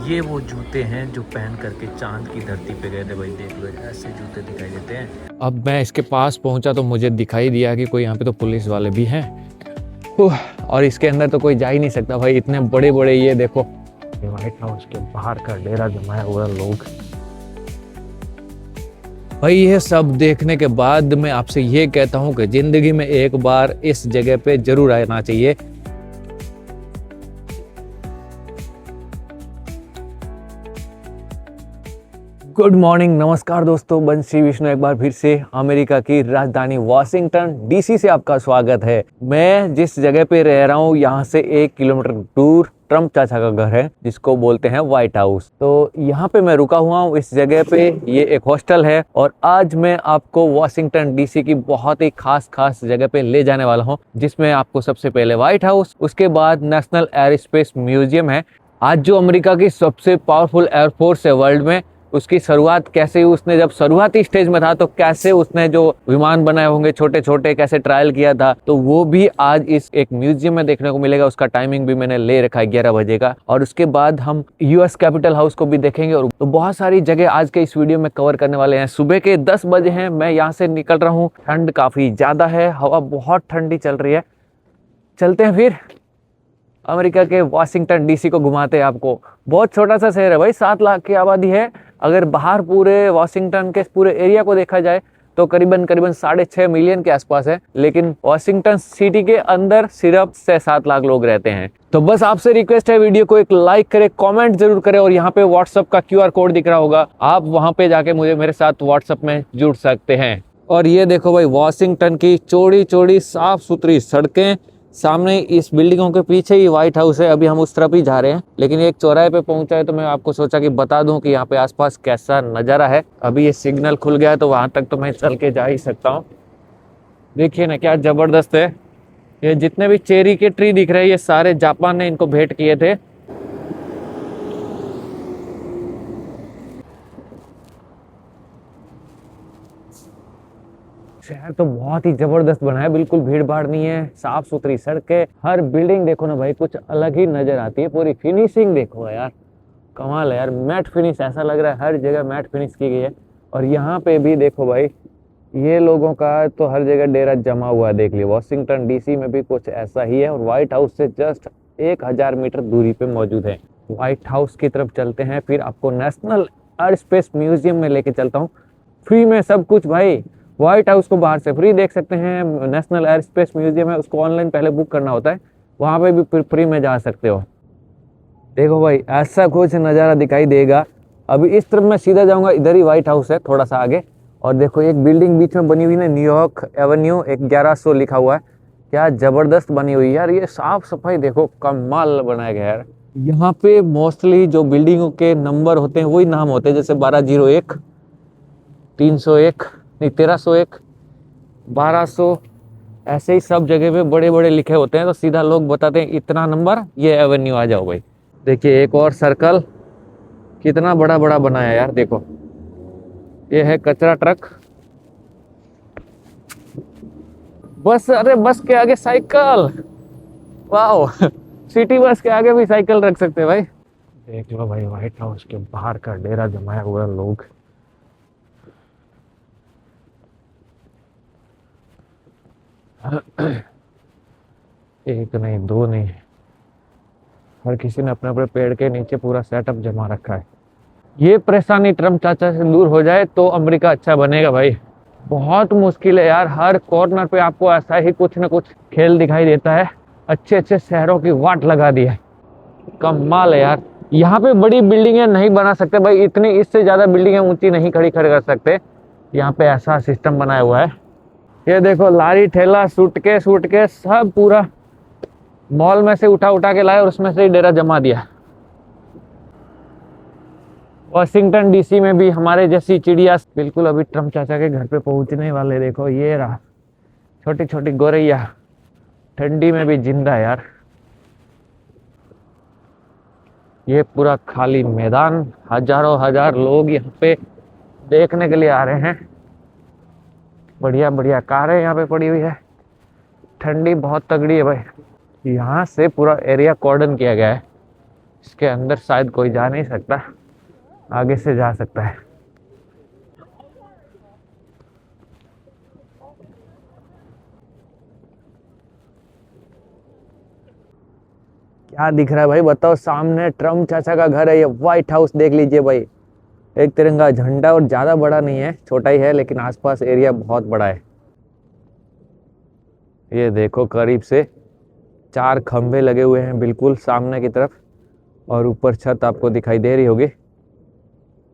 ये वो जूते हैं जो पहन करके चांद की धरती पे गए थे भाई। देख लो ऐसे जूते दिखाई देते हैं। अब मैं इसके पास पहुंचा तो मुझे दिखाई दिया कि कोई यहाँ पे तो पुलिस वाले भी हैं। और इसके अंदर तो कोई जा ही नहीं सकता भाई, इतने बड़े बड़े ये देखो, व्हाइट हाउस के बाहर का डेरा जमाया हुआ लोग। भाई ये सब देखने के बाद मैं आपसे ये कहता हूँ कि जिंदगी में एक बार इस जगह पे जरूर आना चाहिए। गुड मॉर्निंग, नमस्कार दोस्तों, बंसी विष्णु एक बार फिर से अमेरिका की राजधानी वॉशिंगटन डीसी से आपका स्वागत है। मैं जिस जगह पे रह रहा हूँ यहाँ से 1 किलोमीटर दूर ट्रम्प चाचा का घर है जिसको बोलते हैं व्हाइट हाउस। तो यहाँ पे मैं रुका हुआ हूँ इस जगह पे, ये एक हॉस्टल है और आज मैं आपको वॉशिंगटन डीसी की बहुत ही खास जगह पे ले जाने वाला हूँ, जिसमें आपको सबसे पहले व्हाइट हाउस, उसके बाद नेशनल एयरस्पेस म्यूजियम है। आज जो अमेरिका की सबसे पावरफुल एयरफोर्स है वर्ल्ड में, उसकी शुरुआत कैसे हुई, उसने जब शुरुआती स्टेज में था तो कैसे उसने जो विमान बनाए होंगे छोटे छोटे, कैसे ट्रायल किया था, तो वो भी आज इस एक म्यूजियम में देखने को मिलेगा। उसका टाइमिंग भी मैंने ले रखा है 11 बजे का। और उसके बाद हम यूएस कैपिटल हाउस को भी देखेंगे और तो बहुत सारी जगह आज के इस वीडियो में कवर करने वाले हैं। सुबह के 10 बजे हैं, मैं यहाँ से निकल रहा हूँ। ठंड काफी ज्यादा है, हवा बहुत ठंडी चल रही है। चलते हैं फिर अमेरिका के वॉशिंगटन डीसी को घुमाते हैं आपको। बहुत छोटा सा शहर है भाई, 7 लाख की आबादी है। अगर बाहर पूरे वॉशिंगटन के पूरे एरिया को देखा जाए तो करीबन 6.5 मिलियन के आसपास है, लेकिन वॉशिंगटन सिटी के अंदर सिर्फ 6-7 लाख लोग रहते हैं। तो बस आपसे रिक्वेस्ट है, वीडियो को एक लाइक करें, कमेंट जरूर करें और यहाँ पे व्हाट्सएप का QR कोड दिख रहा होगा, आप वहां पे जाके मेरे साथ व्हाट्सएप में जुड़ सकते हैं। और ये देखो भाई, वॉशिंगटन की चौड़ी चौड़ी साफ सुथरी सड़कें, सामने इस बिल्डिंगों के पीछे ही व्हाइट हाउस है। अभी हम उस तरफ ही जा रहे हैं, लेकिन एक चौराहे पे पहुंचा है तो मैं आपको सोचा कि बता दूं कि यहाँ पे आसपास कैसा नज़ारा है। अभी ये सिग्नल खुल गया है तो वहां तक तो मैं चल के जा ही सकता हूँ। देखिए ना क्या जबरदस्त है। ये जितने भी चेरी के ट्री दिख रहे हैं, ये सारे जापान ने इनको भेंट किए थे। शहर तो बहुत ही जबरदस्त बना है, बिल्कुल भीड़ भाड़ नहीं है, साफ सुथरी सड़कें, हर बिल्डिंग देखो ना भाई कुछ अलग ही नजर आती है। पूरी फिनिशिंग देखो यार, कमाल है यार, मैट फिनिश, ऐसा लग रहा है हर जगह मैट फिनिश की गई है। और यहाँ पे भी देखो भाई, ये लोगों का तो हर जगह डेरा जमा हुआ है। देख लिया, वॉशिंगटन डीसी में भी कुछ ऐसा ही है और व्हाइट हाउस से जस्ट 1000 मीटर दूरी पे मौजूद है। व्हाइट हाउस की तरफ चलते हैं, फिर आपको नेशनल एयरस्पेस म्यूजियम में लेके चलता हूँ। फ्री में सब कुछ भाई, व्हाइट हाउस को बाहर से फ्री देख सकते हैं। नेशनल एयरस्पेस म्यूजियम है, उसको ऑनलाइन पहले बुक करना होता है, वहाँ पे भी फ्री में जा सकते हो। देखो भाई ऐसा कुछ नज़ारा दिखाई देगा। अभी इस तरफ मैं सीधा जाऊंगा, इधर ही व्हाइट हाउस है थोड़ा सा आगे। और देखो एक बिल्डिंग बीच में बनी हुई है, न्यूयॉर्क एवेन्यू 1100 लिखा हुआ है। क्या जबरदस्त बनी हुई है यार, ये साफ सफाई देखो, कमाल बनाया गया यार। यहाँ पे मोस्टली जो बिल्डिंगों के नंबर होते हैं वही नाम होते हैं, जैसे 1201, 301, नहीं 1301, 1200, ऐसे ही सब जगह पे बड़े बड़े लिखे होते हैं। तो सीधा लोग बताते हैं इतना नंबर, ये एवेन्यू आ जाओ भाई। देखिए एक और सर्कल कितना बड़ा बड़ा बनाया यार, देखो ये है कचरा ट्रक। बस, अरे बस के आगे साइकिल, वाओ सिटी बस के आगे भी साइकिल रख सकते हैं भाई। देख लो भाई, व्हाइट हाउस के बाहर का डेरा जमाया हुआ लोग। एक नहीं, दो नहीं, हर किसी ने अपने अपने पेड़ के नीचे पूरा सेटअप जमा रखा है। ये परेशानी ट्रम्प चाचा से दूर हो जाए तो अमेरिका अच्छा बनेगा भाई। बहुत मुश्किल है यार, हर कॉर्नर पे आपको ऐसा ही कुछ ना कुछ खेल दिखाई देता है। अच्छे अच्छे शहरों की वाट लगा दी है, कमाल है यार। यहाँ पे बड़ी बिल्डिंगें नहीं बना सकते भाई, इतनी इससे ज्यादा बिल्डिंगें ऊंची नहीं खड़ी कर सकते। यहाँ पे ऐसा सिस्टम बनाया हुआ है। ये देखो लारी ठेला, सूटकेस सब पूरा मॉल में से उठा के लाए और उसमें से ही डेरा जमा दिया। वॉशिंगटन डीसी में भी हमारे जैसी चिड़िया बिल्कुल अभी ट्रम्प चाचा के घर पे पहुंचने वाले। देखो ये रहा, छोटी छोटी गोरैया ठंडी में भी जिंदा है यार। ये पूरा खाली मैदान, हजारों हजार लोग यहाँ पे देखने के लिए आ रहे हैं। बढ़िया बढ़िया कारें यहाँ पे पड़ी हुई है। ठंडी बहुत तगड़ी है भाई। यहाँ से पूरा एरिया कॉर्डन किया गया है। इसके अंदर शायद कोई जा नहीं सकता, आगे से जा सकता है। क्या दिख रहा है भाई बताओ? सामने ट्रम्प चाचा का घर है, ये व्हाइट हाउस देख लीजिए भाई। एक तिरंगा झंडा, और ज़्यादा बड़ा नहीं है, छोटा ही है, लेकिन आसपास एरिया बहुत बड़ा है। ये देखो करीब से 4 खंभे लगे हुए हैं बिल्कुल सामने की तरफ, और ऊपर छत आपको दिखाई दे रही होगी,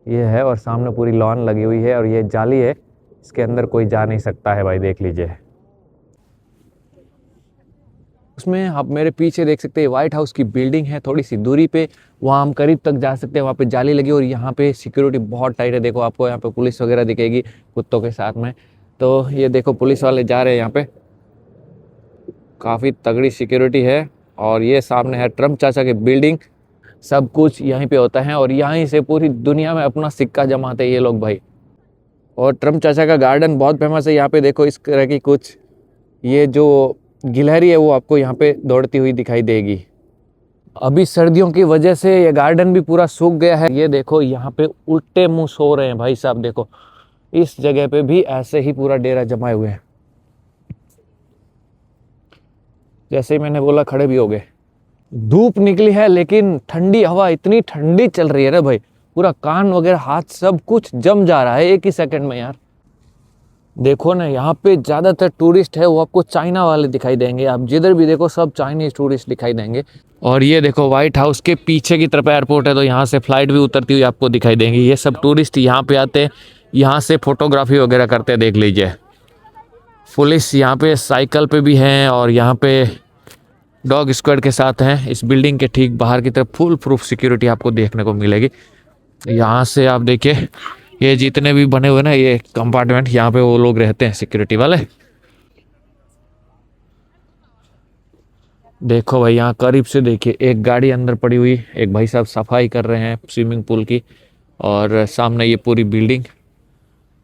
ये है। और सामने पूरी लॉन लगी हुई है, और ये जाली है, इसके अंदर कोई जा नहीं सकता है भाई, देख लीजिए। उसमें आप मेरे पीछे देख सकते हैं व्हाइट हाउस की बिल्डिंग है, थोड़ी सी दूरी पे, वहाँ हम करीब तक जा सकते हैं। वहाँ पे जाली लगी, और यहाँ पे सिक्योरिटी बहुत टाइट है। देखो आपको यहाँ पे पुलिस वगैरह दिखेगी कुत्तों के साथ में। तो ये देखो पुलिस वाले जा रहे हैं यहाँ पे, काफ़ी तगड़ी सिक्योरिटी है। और ये सामने है ट्रम्प चाचा की बिल्डिंग। सब कुछ यहीं पे होता है, और यहीं से पूरी दुनिया में अपना सिक्का जमाते हैं ये लोग भाई। और ट्रम्प चाचा का गार्डन बहुत फेमस है। यहाँ पे देखो इस तरह की कुछ, ये जो गिलहरी है वो आपको यहाँ पे दौड़ती हुई दिखाई देगी। अभी सर्दियों की वजह से ये गार्डन भी पूरा सूख गया है। ये देखो यहाँ पे उल्टे मुंह सो रहे हैं भाई साहब, देखो इस जगह पे भी ऐसे ही पूरा डेरा जमाए हुए हैं। जैसे ही मैंने बोला खड़े भी हो गए। धूप निकली है, लेकिन ठंडी हवा इतनी ठंडी चल रही है ना भाई, पूरा कान वगैरह हाथ सब कुछ जम जा रहा है एक ही सेकंड में यार। देखो ना यहाँ पे ज़्यादातर टूरिस्ट है वो आपको चाइना वाले दिखाई देंगे। आप जिधर भी देखो सब चाइनीज टूरिस्ट दिखाई देंगे। और ये देखो व्हाइट हाउस के पीछे की तरफ एयरपोर्ट है, तो यहाँ से फ्लाइट भी उतरती हुई आपको दिखाई देंगी। ये सब टूरिस्ट यहाँ पे आते हैं, यहाँ से फोटोग्राफी वगैरह करते हैं, देख लीजिए। पुलिस यहाँ पे साइकिल पे भी हैं, और यहाँ पे डॉग स्क्वाड के साथ हैं। इस बिल्डिंग के ठीक बाहर की तरफ फुल प्रूफ सिक्योरिटी आपको देखने को मिलेगी। यहाँ से आप देखिए, ये जितने भी बने हुए ना ये कंपार्टमेंट, यहाँ पे वो लोग रहते हैं सिक्योरिटी वाले। देखो भाई यहाँ करीब से देखिए, एक गाड़ी अंदर पड़ी हुई, एक भाई साहब सफाई कर रहे हैं स्विमिंग पूल की, और सामने ये पूरी बिल्डिंग।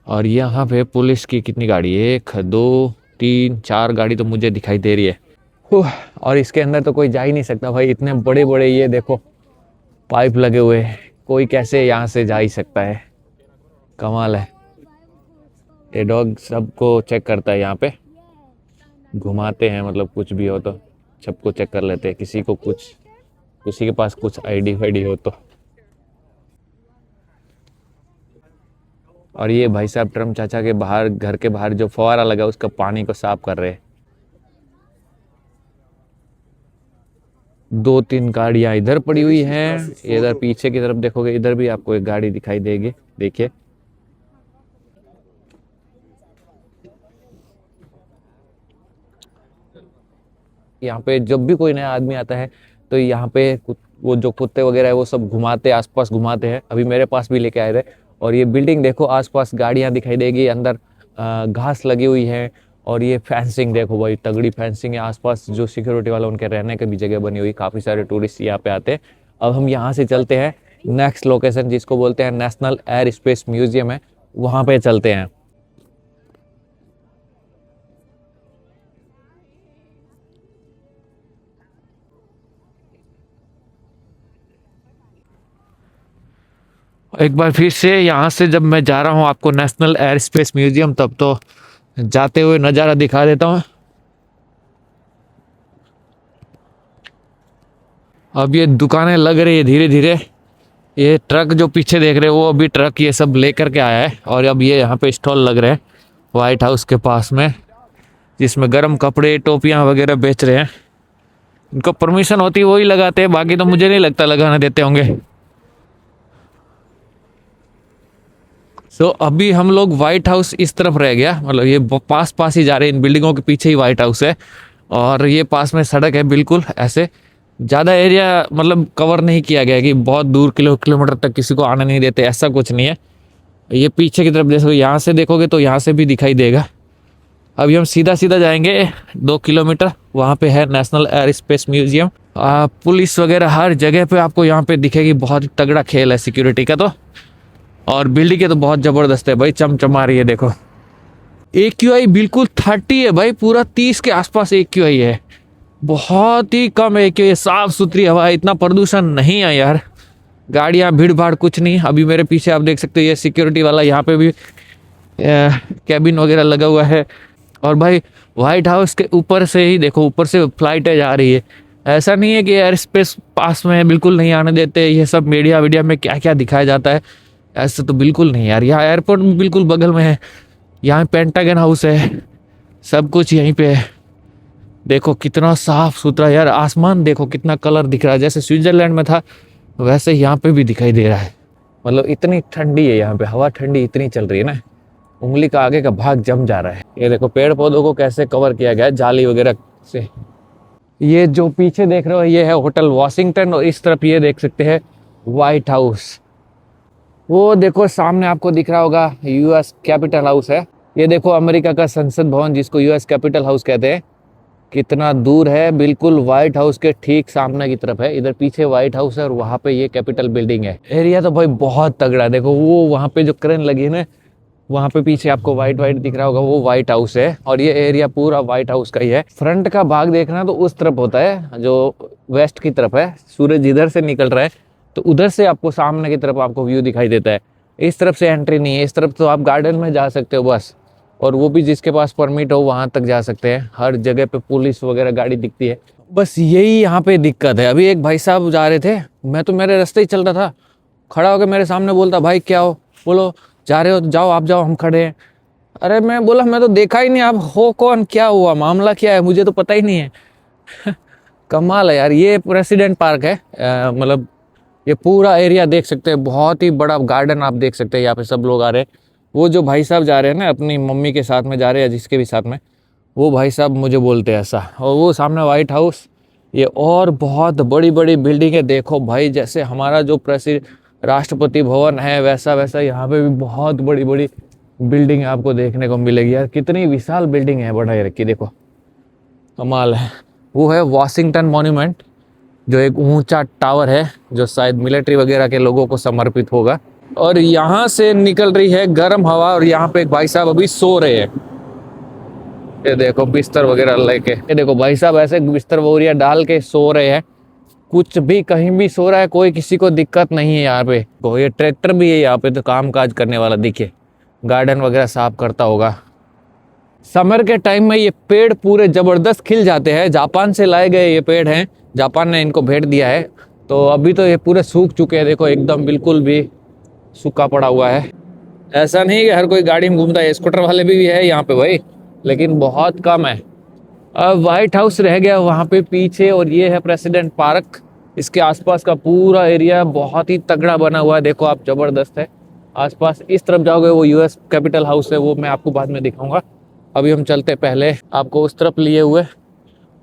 और यहाँ पे पुलिस की कितनी गाड़ी है, 1 2 3 4 गाड़ी तो मुझे दिखाई दे रही है। और इसके अंदर तो कोई जा ही नहीं सकता भाई, इतने बड़े बड़े ये देखो पाइप लगे हुए हैं, कोई कैसे यहाँ से जा ही सकता है। कमाल है। ये डॉग सबको चेक करता है, यहाँ पे घुमाते हैं, मतलब कुछ भी हो तो सबको चेक कर लेते हैं, किसी को कुछ, किसी के पास कुछ आईडी वाईडी हो तो। और ये भाई साहब ट्रम्प चाचा के बाहर, घर के बाहर जो फव्वारा लगा उसका पानी को साफ कर रहे हैं। 2-3 गाड़ियां इधर पड़ी हुई हैं। इधर पीछे की तरफ देखोगे, इधर भी आपको एक गाड़ी दिखाई देगी, देखिए। यहाँ पे जब भी कोई नया आदमी आता है तो यहाँ पे वो जो कुत्ते वगैरह है वो सब घुमाते, आसपास घुमाते हैं। अभी मेरे पास भी लेके आए थे। और ये बिल्डिंग देखो, आसपास गाड़ियाँ दिखाई देगी, अंदर घास लगी हुई है। और ये फेंसिंग देखो भाई, तगड़ी फेंसिंग है। आसपास जो सिक्योरिटी वाला उनके रहने की भी जगह बनी हुई, काफ़ी सारे टूरिस्ट यहाँ पे आते हैं। अब हम यहाँ से चलते हैं नेक्स्ट लोकेशन, जिसको बोलते हैं नेशनल एयर स्पेस म्यूजियम है, वहाँ पे चलते हैं। एक बार फिर से यहाँ से जब मैं जा रहा हूँ आपको नेशनल एयर स्पेस म्यूजियम, तब तो जाते हुए नज़ारा दिखा देता हूँ। अब ये दुकानें लग रही है धीरे धीरे। ये ट्रक जो पीछे देख रहे हो वो अभी ट्रक ये सब लेकर के आया है, और अब ये यहाँ पे स्टॉल लग रहे हैं व्हाइट हाउस के पास में, जिसमें गर्म कपड़े टोपियाँ वगैरह बेच रहे हैं। इनको परमिशन होती है वही लगाते हैं, बाकी तो मुझे नहीं लगता लगाने देते होंगे। तो अभी हम लोग व्हाइट हाउस इस तरफ रह गया, मतलब ये पास पास ही जा रहे हैं, इन बिल्डिंगों के पीछे ही व्हाइट हाउस है। और ये पास में सड़क है बिल्कुल, ऐसे ज़्यादा एरिया मतलब कवर नहीं किया गया कि बहुत दूर किलोमीटर तक किसी को आने नहीं देते, ऐसा कुछ नहीं है। ये पीछे की तरफ जैसे यहाँ से देखोगे तो यहाँ से भी दिखाई देगा। अभी हम सीधा सीधा जाएंगे 2 किलोमीटर, वहाँ पे है national air space museum. Police वगैरह हर जगह पे आपको यहाँ पे दिखेगी, बहुत तगड़ा खेल है सिक्योरिटी का तो। और बिल्डिंग के तो बहुत ज़बरदस्त है भाई, चमचमा रही है देखो। AQI बिल्कुल 30 है भाई, पूरा 30 के आसपास AQI है। बहुत ही कम है कि साफ सुथरी हवा है, इतना प्रदूषण नहीं है यार। गाड़ियाँ भीड़ भाड़ कुछ नहीं। अभी मेरे पीछे आप देख सकते हो ये सिक्योरिटी वाला, यहाँ पे भी कैबिन वगैरह लगा हुआ है। और भाई व्हाइट हाउस के ऊपर से ही देखो, ऊपर से फ्लाइटें जा रही है। ऐसा नहीं है कि एयर स्पेस पास में है, बिल्कुल नहीं आने देते। ये सब मीडिया वीडिया में क्या क्या दिखाया जाता है, ऐसा तो बिल्कुल नहीं यार। यहाँ एयरपोर्ट बिल्कुल बगल में है, यहाँ पेंटागन हाउस है, सब कुछ यहीं पे है। देखो कितना साफ सुथरा यार, आसमान देखो कितना कलर दिख रहा है, जैसे स्विट्जरलैंड में था वैसे यहाँ पे भी दिखाई दे रहा है। मतलब इतनी ठंडी है यहाँ पे, हवा ठंडी इतनी चल रही है ना, उंगली का आगे का भाग जम जा रहा है। ये देखो पेड़ पौधों को कैसे कवर किया गया है जाली वगैरह से। ये जो पीछे देख रहे हो ये है होटल वॉशिंगटन, और इस तरफ ये देख सकते हैं व्हाइट हाउस। वो देखो सामने आपको दिख रहा होगा यूएस कैपिटल हाउस है। ये देखो अमेरिका का संसद भवन जिसको यूएस कैपिटल हाउस कहते हैं, कितना दूर है, बिल्कुल व्हाइट हाउस के ठीक सामने की तरफ है। इधर पीछे व्हाइट हाउस है और वहाँ पे ये कैपिटल बिल्डिंग है। एरिया तो भाई बहुत तगड़ा है। देखो वो वहाँ पे जो क्रेन लगी है ना, वहाँ पे पीछे आपको व्हाइट व्हाइट दिख रहा होगा, वो व्हाइट हाउस है। और ये एरिया पूरा व्हाइट हाउस का ही है। फ्रंट का भाग देखना तो उस तरफ होता है जो वेस्ट की तरफ है, सूरज इधर से निकल रहा है तो उधर से आपको सामने की तरफ आपको व्यू दिखाई देता है। इस तरफ से एंट्री नहीं है, इस तरफ तो आप गार्डन में जा सकते हो बस, और वो भी जिसके पास परमिट हो वहाँ तक जा सकते हैं। हर जगह पे पुलिस वगैरह गाड़ी दिखती है, बस यही यहाँ पे दिक्कत है। अभी एक भाई साहब जा रहे थे, मैं तो मेरे रास्ते ही चल रहा था, खड़ा होकर मेरे सामने बोलता भाई क्या हो, बोलो जा रहे हो तो जाओ, आप जाओ हम खड़े हैं। अरे मैं बोला मैं तो देखा ही नहीं, आप हो कौन, क्या हुआ, मामला क्या है, मुझे तो पता ही नहीं है। कमाल है यार। ये प्रेसिडेंट पार्क है, मतलब ये पूरा एरिया देख सकते हैं, बहुत ही बड़ा गार्डन आप देख सकते हैं। यहाँ पे सब लोग आ रहे हैं। वो जो भाई साहब जा रहे हैं ना अपनी मम्मी के साथ में जा रहे हैं, जिसके भी साथ में, वो भाई साहब मुझे बोलते हैं ऐसा। और वो सामने व्हाइट हाउस, ये और बहुत बड़ी बड़ी बिल्डिंग है। देखो भाई जैसे हमारा जो राष्ट्रपति भवन है वैसा वैसा यहाँ पे भी बहुत बड़ी बड़ी बिल्डिंग आपको देखने को मिलेगी। यार कितनी विशाल बिल्डिंग है बनाई रखी, देखो कमाल है। वो है वॉशिंगटन मॉन्यूमेंट, जो एक ऊंचा टावर है जो शायद मिलिट्री वगैरह के लोगों को समर्पित होगा। और यहाँ से निकल रही है गर्म हवा, और यहाँ पे एक भाई साहब अभी सो रहे हैं। ये देखो बिस्तर वगैरह लेके, ये देखो भाई साहब ऐसे बिस्तर बोरिया डाल के सो रहे हैं। कुछ भी कहीं भी सो रहा है, कोई किसी को दिक्कत नहीं है यहाँ पे। तो ये ट्रैक्टर भी है यहाँ पे, तो काम काज करने वाला देखिए, गार्डन वगैरह साफ करता होगा। समर के टाइम में ये पेड़ पूरे जबरदस्त खिल जाते हैं। जापान से लाए गए ये पेड़ हैं, जापान ने इनको भेंट दिया है। तो अभी तो ये पूरे सूख चुके हैं, देखो एकदम बिल्कुल भी सूखा पड़ा हुआ है। ऐसा नहीं कि हर कोई गाड़ी में घूमता है, स्कूटर वाले भी है यहाँ पे भाई, लेकिन बहुत कम है। अब व्हाइट हाउस रह गया वहाँ पे पीछे, और ये है प्रेसिडेंट पार्क। इसके आसपास का पूरा एरिया बहुत ही तगड़ा बना हुआ है, देखो आप, जबरदस्त है। आसपास इस तरफ जाओगे वो यूएस कैपिटल हाउस है, वो मैं आपको बाद में दिखाऊंगा। अभी हम चलते पहले आपको उस तरफ लिए हुए।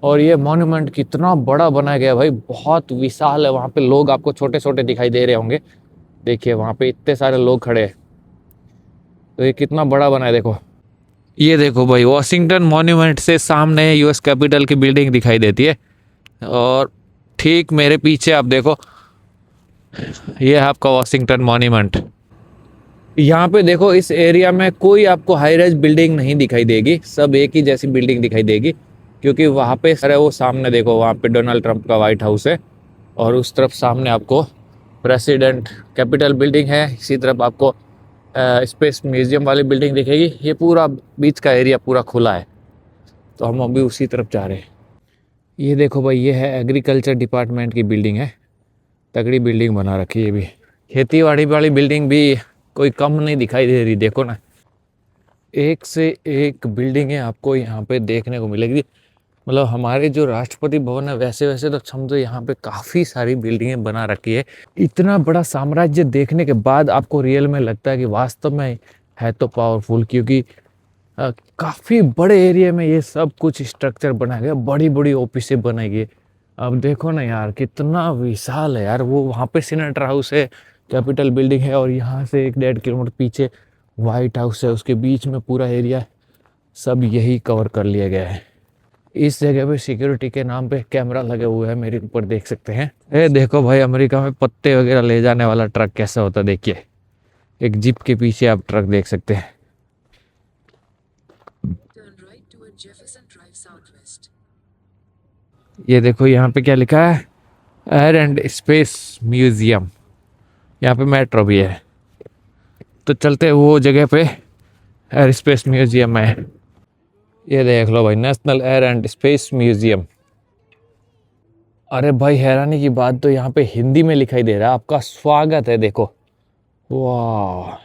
और ये मॉन्यूमेंट कितना बड़ा बनाया गया भाई, बहुत विशाल है। वहाँ पे लोग आपको छोटे छोटे दिखाई दे रहे होंगे, देखिए वहाँ पे इतने सारे लोग खड़े हैं। तो ये कितना बड़ा बना है देखो। ये देखो भाई वॉशिंगटन मॉन्यूमेंट से सामने यूएस कैपिटल की बिल्डिंग दिखाई देती है। और ठीक मेरे पीछे आप देखो, ये है आपका वॉशिंगटन मॉन्यूमेंट। यहाँ पे देखो इस एरिया में कोई आपको हाई राइज बिल्डिंग नहीं दिखाई देगी, सब एक ही जैसी बिल्डिंग दिखाई देगी। क्योंकि वहाँ पे अरे वो सामने देखो, वहाँ पे डोनाल्ड ट्रंप का व्हाइट हाउस है, और उस तरफ सामने आपको प्रेसिडेंट कैपिटल बिल्डिंग है। इसी तरफ आपको स्पेस म्यूजियम वाली बिल्डिंग दिखेगी। ये पूरा बीच का एरिया पूरा खुला है, तो हम अभी उसी तरफ जा रहे हैं। ये देखो भाई, ये है एग्रीकल्चर डिपार्टमेंट की बिल्डिंग है, तगड़ी बिल्डिंग बना रखी है। भी खेती बाड़ी वाली बिल्डिंग भी कोई कम नहीं दिखाई दे रही, देखो ना, एक से एक बिल्डिंगें आपको यहाँ पे देखने को मिलेगी। मतलब हमारे जो राष्ट्रपति भवन है वैसे वैसे तो समझो यहाँ पे काफ़ी सारी बिल्डिंगें बना रखी है। इतना बड़ा साम्राज्य देखने के बाद आपको रियल में लगता है कि वास्तव में है तो पावरफुल, क्योंकि काफ़ी बड़े एरिया में ये सब कुछ स्ट्रक्चर बनाया गया, बड़ी बड़ी ऑफिसें बनाई गई। अब देखो ना यार कितना विशाल है यार। वो वहाँ पे सीनेटर हाउस है, कैपिटल बिल्डिंग है, और यहाँ से 1-1.5 किलोमीटर पीछे व्हाइट हाउस है, उसके बीच में पूरा एरिया सब यही कवर कर लिया गया है। इस जगह पे सिक्योरिटी के नाम पे कैमरा लगे हुए हैं, मेरे ऊपर देख सकते हैं। ये देखो भाई अमेरिका में पत्ते वगैरह ले जाने वाला ट्रक कैसा होता है, देखिए एक जीप के पीछे आप ट्रक देख सकते हैं। ये देखो यहाँ पे क्या लिखा है, एयर एंड स्पेस म्यूजियम। यहाँ पे मेट्रो भी है, तो चलते हैं वो जगह पे, एयर स्पेस म्यूजियम है। ये देख लो भाई, national air and space museum. अरे भाई हैरानी की बात, तो यहाँ पे हिंदी में लिखाई दे रहा है आपका स्वागत है, देखो। वाह,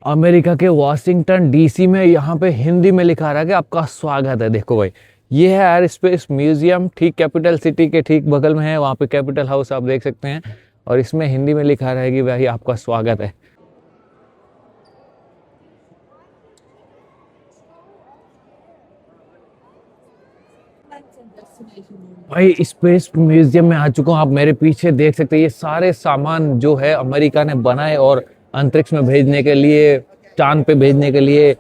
अमेरिका के वॉशिंगटन डीसी में यहाँ पे हिंदी में लिखा रहा है कि आपका स्वागत है। देखो भाई, ये है एयर स्पेस म्यूजियम, ठीक कैपिटल सिटी के ठीक बगल में है, वहाँ पे कैपिटल हाउस आप देख सकते हैं, और इसमें हिंदी में लिखा रहा है कि भाई आपका स्वागत है। भाई स्पेस म्यूजियम में आ चुका हूँ, आप मेरे पीछे देख सकते हैं, ये सारे सामान जो है अमेरिका ने बनाए और अंतरिक्ष में भेजने के लिए, चांद पे भेजने के लिए,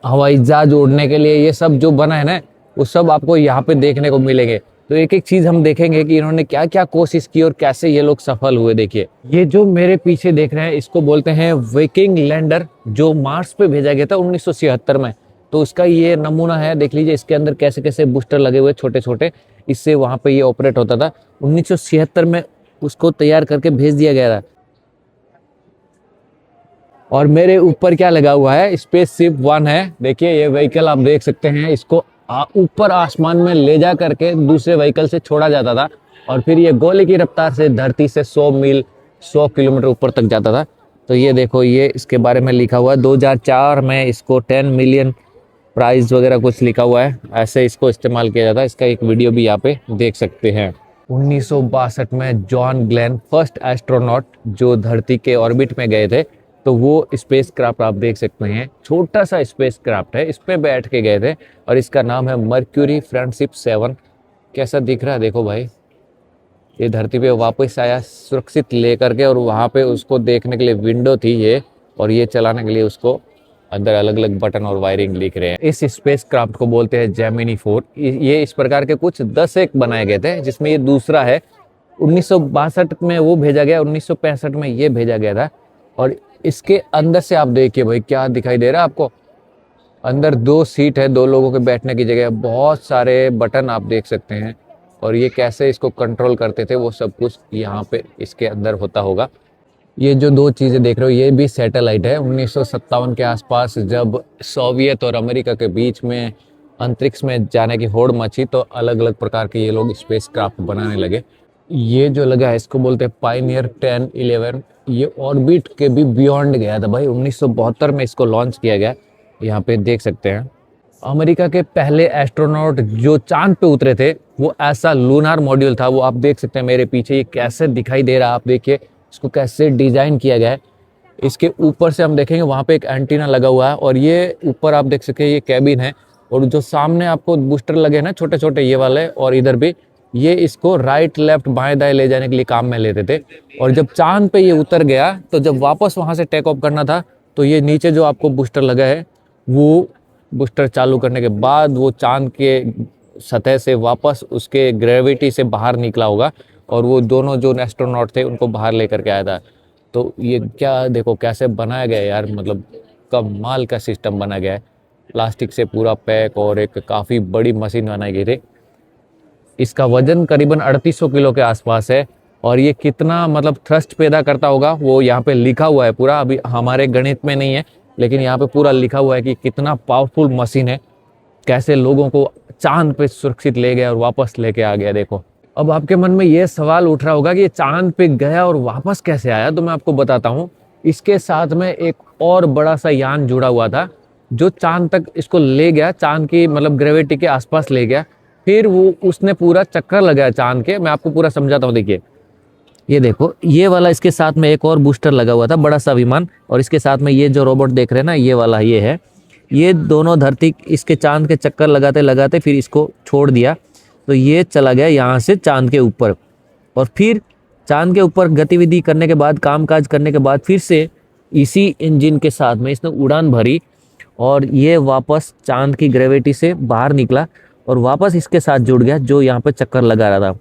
हवाई जहाज उड़ने के लिए, ये सब जो बना है ना, वो सब आपको यहाँ पे देखने को मिलेंगे। तो एक एक चीज हम देखेंगे कि इन्होंने क्या क्या कोशिश की और कैसे ये लोग सफल हुए। देखिए, ये जो मेरे पीछे देख रहे हैं, इसको बोलते हैं विकिंग लैंडर, जो मार्स पे भेजा गया था 1976 में। तो उसका ये नमूना है, देख लीजिए इसके अंदर कैसे कैसे बूस्टर लगे हुए छोटे छोटे, इससे वहां पे ये ऑपरेट होता था। 1976 में उसको तैयार करके भेज दिया गया था। और मेरे ऊपर क्या लगा हुआ है, स्पेसशिप 1 है। देखिए ये व्हीकल आप देख सकते हैं, इसको ऊपर आसमान में ले जा करके दूसरे व्हीकल से छोड़ा जाता था, और फिर ये गोले की रफ्तार से धरती से 100 किलोमीटर ऊपर तक जाता था। तो ये देखो, ये इसके बारे में लिखा हुआ है, 2004 में इसको 10 मिलियन प्राइस वगैरह कुछ लिखा हुआ है, ऐसे इसको इस्तेमाल किया जाता है। इसका एक वीडियो भी यहाँ पे देख सकते हैं। 1962 में जॉन ग्लेन, फर्स्ट एस्ट्रोनॉट जो धरती के ऑर्बिट में गए थे, तो वो स्पेस क्राफ्ट आप देख सकते हैं, छोटा सा स्पेस क्राफ्ट है, इस पे बैठ के गए थे, और इसका नाम है मर्क्यूरी फ्रेंडशिप 7। कैसा दिख रहा है देखो भाई, ये धरती पे वापस आया सुरक्षित लेकर के, और वहाँ पे उसको देखने के लिए विंडो थी ये, और ये चलाने के लिए उसको अंदर अलग अलग बटन और वायरिंग लिख रहे हैं। इस स्पेस क्राफ्ट को बोलते हैं जेमिनी 4। ये इस प्रकार के कुछ 10 एक बनाए गए थे, जिसमें ये दूसरा है। 1962 में वो भेजा गया, 1965 में ये भेजा गया था। और इसके अंदर से आप देखिए भाई, क्या दिखाई दे रहा है आपको, अंदर 2 सीट है, 2 लोगों के बैठने की जगह, बहुत सारे बटन आप देख सकते हैं, और ये कैसे इसको कंट्रोल करते थे वो सब कुछ यहाँ पे इसके अंदर होता होगा। ये जो 2 चीज़ें देख रहे हो, ये भी सैटेलाइट है। 1957 के आसपास जब सोवियत और अमेरिका के बीच में अंतरिक्ष में जाने की होड़ मची, तो अलग अलग प्रकार के ये लोग स्पेस क्राफ्ट बनाने लगे। ये जो लगा है, इसको बोलते हैं पायनियर 10-11। ये ऑर्बिट के भी बियॉन्ड गया था भाई, 1972 में इसको लॉन्च किया गया, यहाँ पे देख सकते हैं। अमेरिका के पहले एस्ट्रोनॉट जो चांद पे उतरे थे, वो ऐसा लूनार मॉड्यूल था, वो आप देख सकते हैं मेरे पीछे, ये कैसे दिखाई दे रहा है, आप देखिए इसको कैसे डिजाइन किया गया है। इसके ऊपर से हम देखेंगे, वहाँ पे एक एंटीना लगा हुआ है, और ये ऊपर आप देख सकते हैं, ये कैबिन है, और जो सामने आपको बूस्टर लगे ना छोटे छोटे ये वाले, और इधर भी, ये इसको राइट लेफ्ट बाएं दाएं ले जाने के लिए काम में लेते थे। और जब चांद पे ये उतर गया, तो जब वापस वहाँ से टेक ऑफ करना था, तो ये नीचे जो आपको बूस्टर लगा है, वो बूस्टर चालू करने के बाद वो चांद के सतह से वापस उसके ग्रेविटी से बाहर निकला होगा, और वो दोनों जो एस्ट्रोनॉट थे उनको बाहर लेकर के आया था। तो ये क्या देखो कैसे बनाया गया है यार, मतलब कमाल का सिस्टम बनाया गया है, प्लास्टिक से पूरा पैक, और एक काफ़ी बड़ी मशीन बनाई गई थी। इसका वजन करीबन 3800 किलो के आसपास है, और ये कितना मतलब थ्रस्ट पैदा करता होगा वो यहाँ पे लिखा हुआ है पूरा, अभी हमारे गणित में नहीं है, लेकिन यहाँ पे पूरा लिखा हुआ है कि कितना पावरफुल मशीन है, कैसे लोगों को चांद पे सुरक्षित ले गया और वापस लेके आ गया। देखो, अब आपके मन में ये सवाल उठ रहा होगा कि ये चांद पे गया और वापस कैसे आया, तो मैं आपको बताता हूँ। इसके साथ में एक और बड़ा सा यान जुड़ा हुआ था, जो चांद तक इसको ले गया, चांद की मतलब ग्रेविटी के आसपास ले गया, फिर वो उसने पूरा चक्कर लगाया चांद के। मैं आपको पूरा समझाता हूँ, देखिए ये देखो, ये वाला इसके साथ में एक और बूस्टर लगा हुआ था, बड़ा सा विमान, और इसके साथ में ये जो रोबोट देख रहे हैं ना, ये वाला ये है। ये दोनों धरती इसके चांद के चक्कर लगाते लगाते फिर इसको छोड़ दिया, तो ये चला गया यहाँ से चांद के ऊपर, और फिर चांद के ऊपर गतिविधि करने के बाद, कामकाज करने के बाद, फिर से इसी इंजन के साथ में इसने उड़ान भरी, और ये वापस चांद की ग्रेविटी से बाहर निकला और वापस इसके साथ जुड़ गया जो यहाँ पे चक्कर लगा रहा था,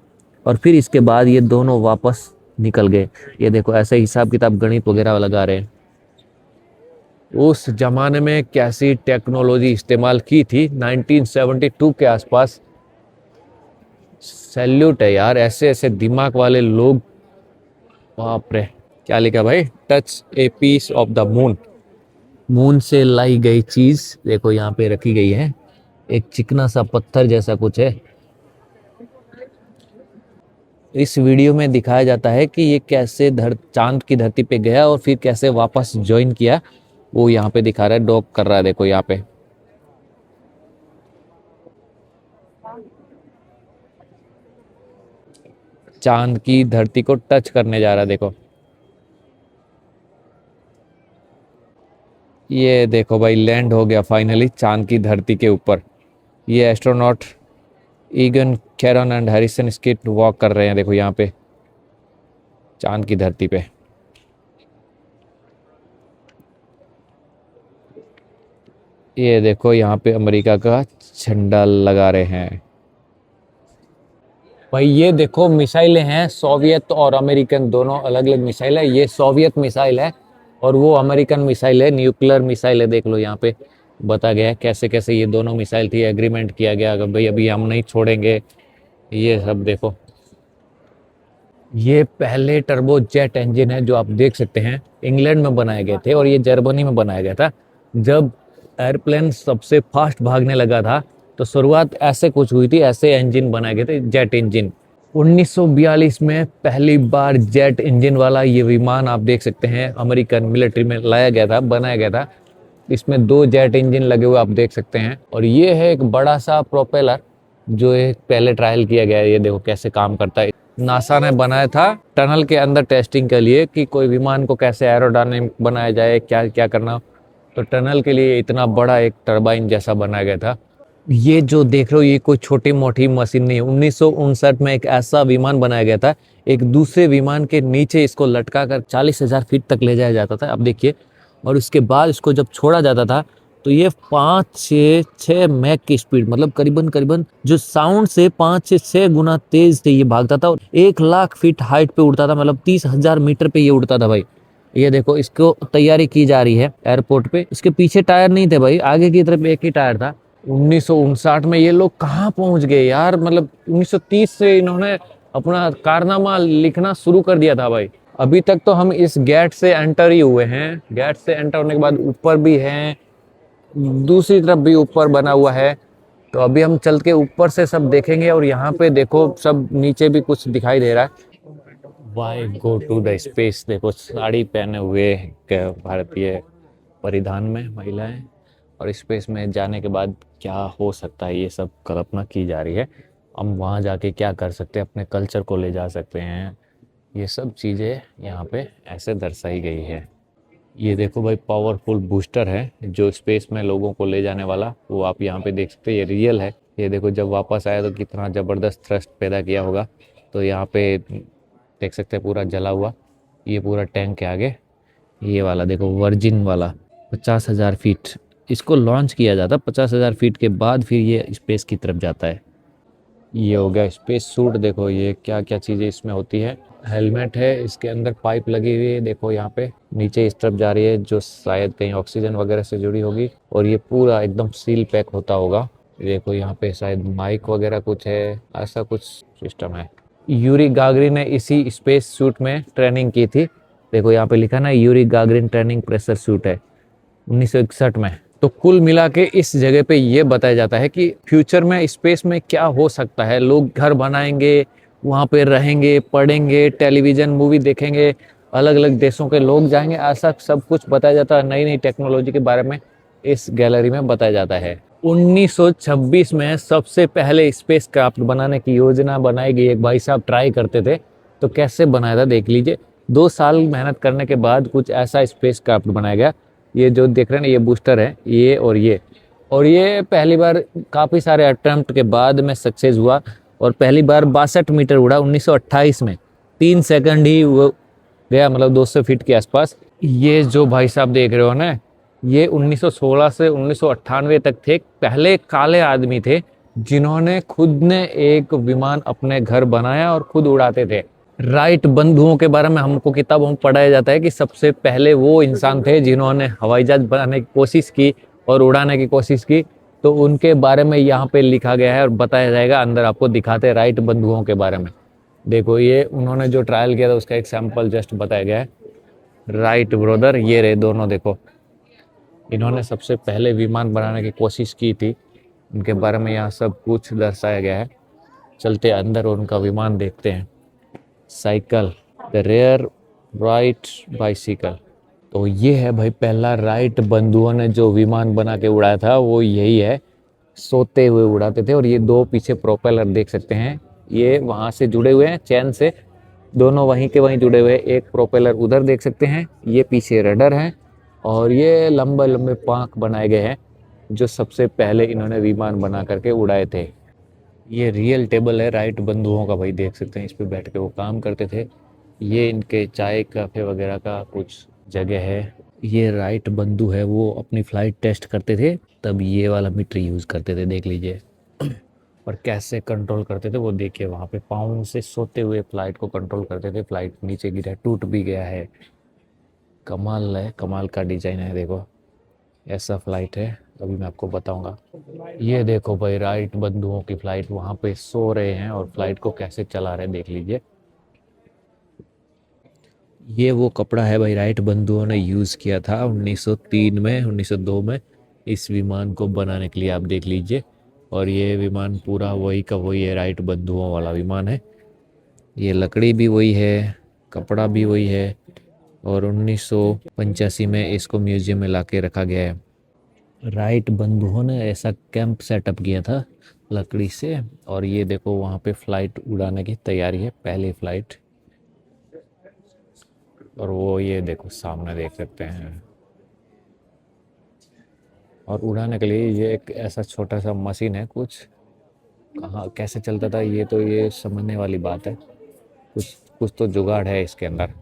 और फिर इसके बाद ये दोनों वापस निकल गए। ये देखो ऐसे हिसाब किताब गणित वगैरह लगा रहे हैं। उस जमाने में कैसी टेक्नोलॉजी इस्तेमाल की थी, 1972 के आसपास सैल्यूट है यार, ऐसे ऐसे दिमाग वाले लोग। बाप रे, क्या लिखा भाई, touch a piece of the moon. Moon से लाई गई चीज देखो यहाँ पे रखी गई है, एक चिकना सा पत्थर जैसा कुछ है। इस वीडियो में दिखाया जाता है कि ये कैसे चांद की धरती पे गया और फिर कैसे वापस ज्वाइन किया, वो यहाँ पे दिखा रहा है, डॉक कर रहा है देखो यहाँ पे। चांद की धरती को टच करने जा रहा है देखो। ये देखो भाई, लैंड हो गया फाइनली चांद की धरती के ऊपर। ये astronaut Eugene Cernan and Harrison Schmitt walk कर रहे हैं देखो यहाँ पे चांद की धरती पे। ये देखो यहाँ पे अमेरिका का झंडा लगा रहे हैं भाई। ये देखो मिसाइलें हैं, सोवियत और अमेरिकन दोनों अलग अलग मिसाइल है। ये सोवियत मिसाइल है और वो अमेरिकन मिसाइल है, न्यूक्लियर मिसाइल है। देख लो यहाँ पे बता गया है कैसे कैसे ये दोनों मिसाइल थी, एग्रीमेंट किया गया कि भाई अभी हम नहीं छोड़ेंगे। ये सब देखो, ये पहले टर्बो जेट इंजन है जो आप देख सकते हैं, इंग्लैंड में बनाए गए थे और ये जर्मनी में बनाया गया था। जब एयरप्लेन सबसे फास्ट भागने लगा था तो शुरुआत ऐसे कुछ हुई थी, ऐसे इंजन बनाए गए थे, जेट इंजन। 1942 में पहली बार जेट इंजन वाला ये विमान आप देख सकते हैं अमेरिकन मिलिट्री में लाया गया था, बनाया गया था। इसमें 2 जेट इंजन लगे हुए आप देख सकते हैं और ये है एक बड़ा सा प्रोपेलर जो एक पहले ट्रायल किया गया है। ये देखो कैसे काम करता है। नासा ने बनाया था टनल के अंदर टेस्टिंग के लिए कि कोई विमान को कैसे एरोडायनामिक बनाया जाए, क्या क्या करना। तो टनल के लिए इतना बड़ा एक टरबाइन जैसा बनाया गया था। ये जो देख रहे हो ये कोई छोटी मोटी मशीन नहीं है। 1959 में एक ऐसा विमान बनाया गया था, एक दूसरे विमान के नीचे इसको लटका कर 40,000 फीट तक ले जाया जाता था, अब देखिए। और उसके बाद इसको जब छोड़ा जाता था तो ये 5-6 मैक की स्पीड, मतलब करीबन करीबन जो साउंड से 5 से 6 गुना तेज से ये भागता था और 1 लाख फीट हाइट पे उड़ता था, मतलब 30,000 मीटर पे ये उड़ता था भाई। ये देखो इसको तैयारी की जा रही है एयरपोर्ट पे। इसके पीछे टायर नहीं थे भाई, आगे की तरफ एक ही टायर था। 1959 में ये लोग कहाँ पहुंच गए यार, मतलब 1930 से इन्होंने अपना कारनामा लिखना शुरू कर दिया था भाई। अभी तक तो हम इस गेट से एंटर ही हुए हैं, गेट से एंटर होने के बाद ऊपर भी हैं, दूसरी तरफ भी ऊपर बना हुआ है। तो अभी हम चल के ऊपर से सब देखेंगे और यहाँ पे देखो सब नीचे भी कुछ दिखाई दे रहा है। Why go to the space, देखो साड़ी पहने हुए भारतीय परिधान में महिलाएं, और स्पेस में जाने के बाद क्या हो सकता है ये सब कल्पना की जा रही है। हम वहाँ जाके क्या कर सकते हैं, अपने कल्चर को ले जा सकते हैं, ये सब चीज़ें यहाँ पे ऐसे दर्शाई गई है। ये देखो भाई पावरफुल बूस्टर है जो स्पेस में लोगों को ले जाने वाला, वो आप यहाँ पे देख सकते हैं, ये रियल है। ये देखो जब वापस आया तो कितना ज़बरदस्त थ्रस्ट पैदा किया होगा। तो यहाँ पे देख सकते हैं पूरा जला हुआ, ये पूरा टैंक है आगे। ये वाला देखो वर्जिन वाला 50,000 फीट इसको लॉन्च किया जाता, 50,000 फीट के बाद फिर ये स्पेस की तरफ जाता है। ये हो गया स्पेस सूट, देखो ये क्या क्या चीज़ें इसमें होती है। हेलमेट है, इसके अंदर पाइप लगी हुई है, देखो यहाँ पे नीचे इस तरफ जा रही है जो शायद कहीं ऑक्सीजन वगैरह से जुड़ी होगी, और ये पूरा एकदम सील पैक होता होगा। देखो यहाँ पे शायद माइक वगैरह कुछ है, ऐसा कुछ सिस्टम है। यूरी गागरिन ने इसी स्पेस सूट में ट्रेनिंग की थी, देखो यहाँ पे लिखा ना Yuri Gagarin training pressure suit है 1961 में। तो कुल मिला के इस जगह पे ये बताया जाता है कि फ्यूचर में स्पेस में क्या हो सकता है। लोग घर बनाएंगे, वहाँ पे रहेंगे, पढ़ेंगे, टेलीविज़न मूवी देखेंगे, अलग अलग देशों के लोग जाएंगे, ऐसा सब कुछ बताया जाता है। नई नई टेक्नोलॉजी के बारे में इस गैलरी में बताया जाता है। 1926 में सबसे पहले स्पेस क्राफ्ट बनाने की योजना बनाई गई। एक भाई साहब ट्राई करते थे, तो कैसे बनाया था देख लीजिए। 2 साल मेहनत करने के बाद कुछ ऐसा स्पेस क्राफ्ट बनाया गया। ये जो देख रहे हैं ना, ये बूस्टर है, ये और ये पहली बार काफ़ी सारे अटेम्प्ट के बाद में सक्सेस हुआ और पहली बार 62 मीटर उड़ा 1928 में। 3 सेकंड ही वो गया, मतलब 200 फीट के आसपास। ये जो भाई साहब देख रहे हो ना, ये 1916 से 1998 तक थे, पहले काले आदमी थे जिन्होंने खुद ने एक विमान अपने घर बनाया और खुद उड़ाते थे। राइट बंधुओं के बारे में हमको किताबों में पढ़ाया जाता है कि सबसे पहले वो इंसान थे जिन्होंने हवाई जहाज बनाने की कोशिश की और उड़ाने की कोशिश की। तो उनके बारे में यहाँ पे लिखा गया है और बताया जाएगा। अंदर आपको दिखाते हैं राइट बंधुओं के बारे में। देखो ये उन्होंने जो ट्रायल किया था उसका एक सैंपल जस्ट बताया गया है। राइट ब्रदर ये रहे दोनों, देखो इन्होंने सबसे पहले विमान बनाने की कोशिश की थी, उनके बारे में यहाँ सब कुछ दर्शाया गया है। चलते अंदर और उनका विमान देखते हैं। Cycle, the rare right bicycle. तो ये है भाई पहला राइट बंधुओं ने जो विमान बना के उड़ाया था, वो यही है। सोते हुए उड़ाते थे। और ये दो पीछे प्रोपेलर देख सकते हैं, ये वहाँ से जुड़े हुए हैं चैन से, दोनों वहीं के वहीं जुड़े हुए। एक प्रोपेलर उधर देख सकते हैं, ये पीछे रडर है और ये लंबे लंबे पांख बनाए गए हैं जो सबसे पहले इन्होंने विमान बना करके उड़ाए थे। ये रियल टेबल है राइट बंधुओं का भाई, देख सकते हैं इस पे बैठ के वो काम करते थे। ये इनके चाय काफे वगैरह का कुछ जगह है। ये राइट बंधु है, वो अपनी फ्लाइट टेस्ट करते थे तब ये वाला मीटर यूज़ करते थे, देख लीजिए। और कैसे कंट्रोल करते थे वो देखिए, वहाँ पे पाँव से सोते हुए फ्लाइट को कंट्रोल करते थे। फ्लाइट नीचे गिरा, टूट भी गया है। कमाल है, कमाल का डिजाइन है। देखो ऐसा फ्लाइट है, अभी मैं आपको बताऊंगा। ये देखो भाई राइट बंधुओं की फ्लाइट, वहाँ पे सो रहे हैं और फ्लाइट को कैसे चला रहे हैं देख लीजिए। ये वो कपड़ा है भाई राइट बंधुओं ने यूज़ किया था 1903 में, 1902 में इस विमान को बनाने के लिए, आप देख लीजिए। और ये विमान पूरा वही का वही है, राइट बंधुओं वाला विमान है। ये लकड़ी भी वही है, कपड़ा भी वही है। और 1985 में इसको म्यूजियम में ला के रखा गया है। राइट बंधुओं ने ऐसा कैंप सेटअप किया था लकड़ी से। और ये देखो वहाँ पे फ्लाइट उड़ाने की तैयारी है, पहली फ्लाइट। और वो ये देखो सामने देख सकते हैं। और उड़ाने के लिए ये एक ऐसा छोटा सा मशीन है, कुछ कहाँ कैसे चलता था ये तो ये समझने वाली बात है। कुछ कुछ तो जुगाड़ है इसके अंदर।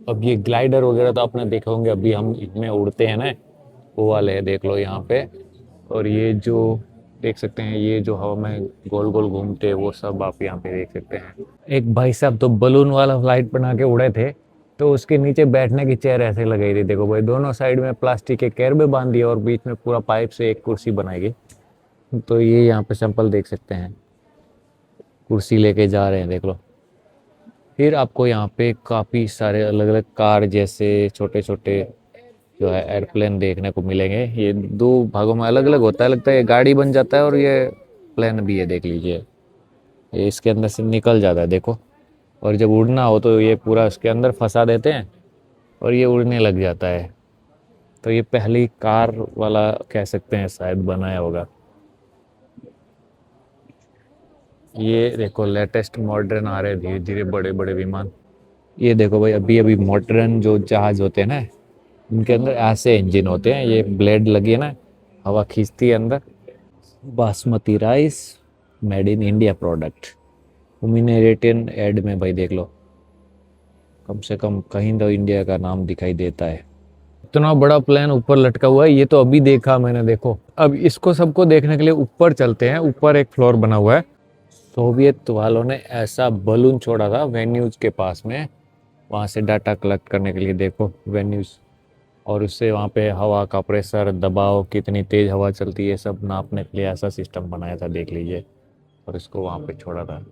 अब ये ग्लाइडर वगैरह तो आपने देखे होंगे, अभी हम इनमें उड़ते हैं ना, वो वाले है, देख लो यहाँ पे। और ये जो देख सकते हैं, ये जो हवा में गोल गोल घूमते हैं वो सब आप यहाँ पे देख सकते हैं। एक भाई साहब तो बलून वाला फ्लाइट बना के उड़े थे, तो उसके नीचे बैठने की चेयर ऐसे लगाई थी। देखो भाई दोनों साइड में प्लास्टिक के कैरबे बांध दिए और बीच में पूरा पाइप से एक कुर्सी बनाई गई। तो ये यहाँ पे सैंपल देख सकते हैं, कुर्सी लेके जा रहे हैं, देख लो। फिर आपको यहाँ पे काफ़ी सारे अलग अलग कार जैसे छोटे छोटे जो है एयरप्लेन देखने को मिलेंगे। ये दो भागों में अलग अलग होता है, लगता है ये गाड़ी बन जाता है और ये प्लेन भी है, देख लीजिए। ये इसके अंदर से निकल जाता है देखो। और जब उड़ना हो तो ये पूरा इसके अंदर फंसा देते हैं और ये उड़ने लग जाता है। तो ये पहली कार वाला कह सकते हैं शायद बनाया होगा। ये देखो लेटेस्ट मॉडर्न आ रहे हैं धीरे धीरे बड़े बड़े विमान। ये देखो भाई अभी अभी मॉडर्न जो जहाज होते हैं ना, उनके अंदर ऐसे इंजन होते हैं, ये ब्लेड लगी है ना, हवा खींचती है अंदर। Basmati rice made in India product, humanitarian aid में भाई देख लो, कम से कम कहीं तो इंडिया का नाम दिखाई देता है। इतना बड़ा प्लेन ऊपर लटका हुआ है, ये तो अभी देखा मैंने। देखो अब इसको सबको देखने के लिए ऊपर चलते हैं। ऊपर एक फ्लोर बना हुआ है, सोवियत वालों ने ऐसा बलून छोड़ा था वेन्यूज के पास में, वहाँ से डाटा कलेक्ट करने के लिए। देखो वेन्यूज, और उससे वहाँ पे हवा का प्रेशर, दबाव, कितनी तेज़ हवा चलती है, सब नापने के लिए ऐसा सिस्टम बनाया था, देख लीजिए। और इसको वहाँ पे छोड़ा था।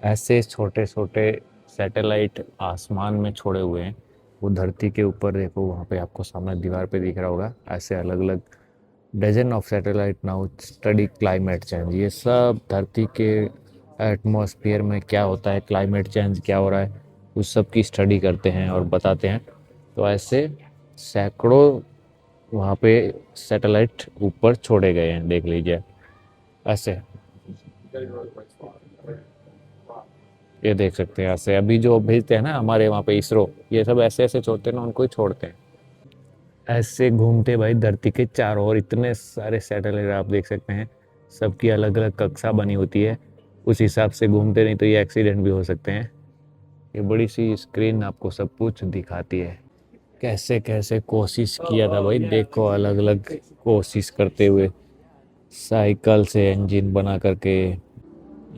ऐसे छोटे छोटे सैटेलाइट आसमान में छोड़े हुए हैं। वो धरती के ऊपर देखो, वहाँ पे आपको सामने दीवार पे दिख रहा होगा, ऐसे अलग अलग dozen of satellite now study climate change. ये सब धरती के एटमॉस्फेयर में क्या होता है, क्लाइमेट चेंज क्या हो रहा है, उस सब की स्टडी करते हैं और बताते हैं। तो ऐसे सैकड़ों वहाँ पे सैटेलाइट ऊपर छोड़े गए हैं, देख लीजिए ऐसे। ये देख सकते हैं ऐसे, अभी जो भेजते हैं ना हमारे वहाँ पे इसरो, ये सब ऐसे ऐसे छोड़ते हैं ना, उनको ही छोड़ते हैं। ऐसे घूमते भाई धरती के चारों ओर, इतने सारे सैटेलाइट आप देख सकते हैं, सबकी अलग अलग कक्षा बनी होती है, उस हिसाब से घूमते, नहीं तो ये एक्सीडेंट भी हो सकते हैं। ये बड़ी सी स्क्रीन आपको सब कुछ दिखाती है। कैसे कैसे कोशिश किया था भाई, देखो अलग अलग कोशिश करते हुए, साइकिल से इंजन बना करके।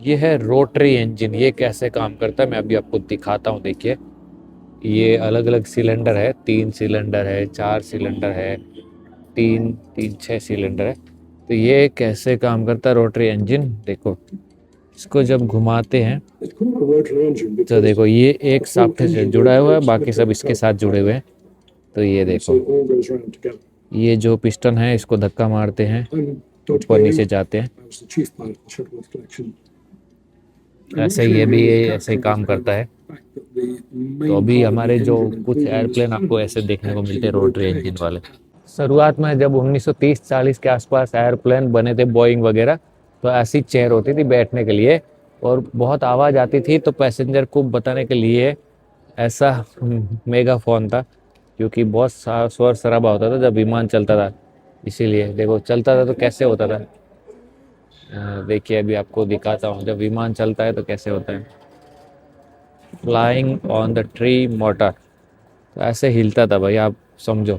ये है रोटरी इंजन, ये कैसे काम करता है मैं अभी आपको दिखाता हूँ। देखिए ये अलग अलग सिलेंडर है, 3 सिलेंडर है, 4 सिलेंडर है, तीन तीन 6 सिलेंडर है। तो ये कैसे काम करता है रोटरी इंजन, देखो इसको जब घुमाते हैं तो देखो ये एक शाफ्ट से जुड़ा हुआ है, बाकी सब इसके साथ जुड़े हुए हैं। तो ये देखो ये जो पिस्टन है इसको धक्का मारते हैं, ऊपर नीचे जाते हैं, ऐसे ये भी ऐसे ही काम करता है। तो अभी हमारे जो कुछ एयरप्लेन आपको ऐसे देखने को मिलते हैं रोटरी इंजन वाले। शुरुआत में जब 1930-40 के आसपास एयरप्लेन बने थे बोइंग वगैरह, तो ऐसी चेयर होती थी बैठने के लिए और बहुत आवाज़ आती थी, तो पैसेंजर को बताने के लिए ऐसा मेगाफोन था, क्योंकि बहुत शोर शराबा होता था जब विमान चलता था। इसीलिए देखो चलता था तो कैसे होता था, देखिए अभी आपको दिखाता हूँ जब विमान चलता है तो कैसे होता है। Flying on the tree motor, तो ऐसे हिलता था भाई, आप समझो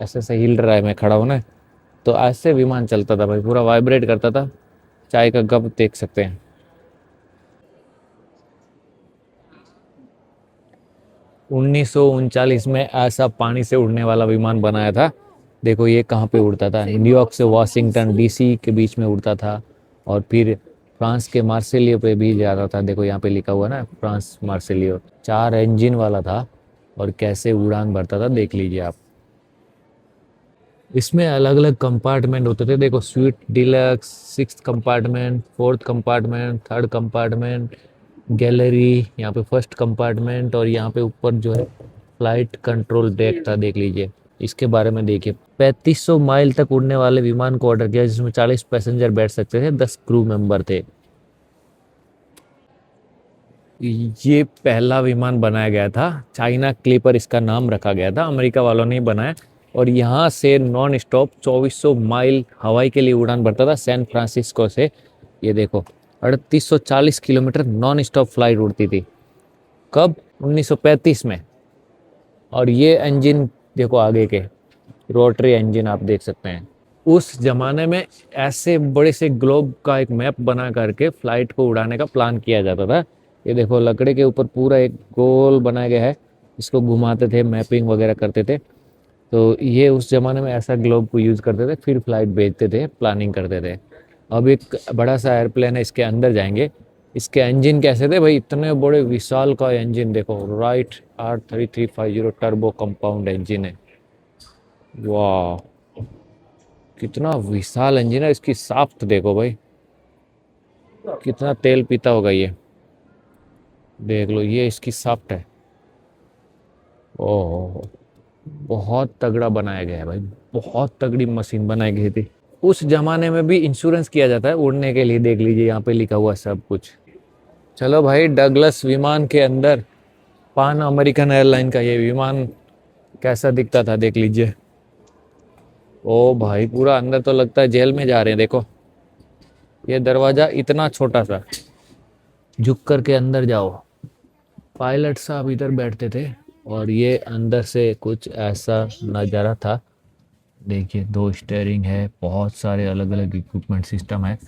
ऐसे से हिल रहा है, मैं खड़ा हूँ ना, तो ऐसे विमान चलता था भाई, पूरा वाइब्रेट करता था। चाय का कप देख सकते हैं। उन्नीस में ऐसा पानी से उड़ने वाला विमान बनाया था। देखो ये कहाँ पे उड़ता था, न्यूयॉर्क से वाशिंगटन डीसी के बीच में उड़ता था, और फिर फ्रांस के मार्सेलियो पे भी जाता था। देखो यहाँ पे लिखा हुआ ना फ्रांस मार्सेलियो। 4 इंजन वाला था और कैसे उड़ान भरता था देख लीजिए आप। इसमें अलग अलग कंपार्टमेंट होते थे, देखो sweet deluxe, 6th compartment, 4th compartment, 3rd compartment, gallery, यहाँ पे 1st कंपार्टमेंट, और यहाँ पे ऊपर जो है फ्लाइट कंट्रोल डेक था, देख लीजिए इसके बारे में। देखिए 3500 माइल तक उड़ने वाले विमान को ऑर्डर किया, जिसमें 40 पैसेंजर बैठ सकते थे, 10 क्रू मेंबर थे। ये पहला विमान बनाया गया था, चाइना क्लिपर इसका नाम रखा गया था, अमेरिका वालों ने ही बनाया। और यहाँ से नॉन स्टॉप 2400 माइल हवाई के लिए उड़ान भरता था सैन फ्रांसिस्को से। ये देखो 3840 किलोमीटर नॉन स्टॉप फ्लाइट उड़ती थी, कब 1935 में। और ये इंजन देखो आगे के रोटरी इंजन आप देख सकते हैं। उस जमाने में ऐसे बड़े से ग्लोब का एक मैप बना करके फ्लाइट को उड़ाने का प्लान किया जाता था। ये देखो लकड़े के ऊपर पूरा एक गोल बनाया गया है, इसको घुमाते थे, मैपिंग वगैरह करते थे। तो ये उस जमाने में ऐसा ग्लोब को यूज़ करते थे, फिर फ्लाइट भेजते थे, प्लानिंग करते थे। अब एक बड़ा सा एयरप्लेन है, इसके अंदर जाएंगे। इसके इंजन कैसे थे भाई, इतने बड़े विशाल का इंजन देखो, right R3350 turbo compound engine है। वाह कितना विशाल इंजन है, इसकी साफ्ट देखो भाई, कितना तेल पीता होगा ये, देख लो ये इसकी साफ्ट है। ओह बहुत तगड़ा बनाया गया है भाई, बहुत तगड़ी मशीन बनाई गई थी। उस जमाने में भी इंश्योरेंस किया जाता है उड़ने के लिए, देख लीजिए यहाँ पे लिखा हुआ सब कुछ। चलो भाई डगलस विमान के अंदर पान अमेरिकन एयरलाइन का ये विमान कैसा दिखता था देख लीजिए। ओ भाई पूरा अंदर तो लगता है जेल में जा रहे हैं, देखो ये दरवाजा इतना छोटा सा, झुक करके अंदर जाओ। पायलट साहब इधर बैठते थे और ये अंदर से कुछ ऐसा नज़ारा था। देखिए 2 स्टीयरिंग है, बहुत सारे अलग अलग इक्विपमेंट सिस्टम है।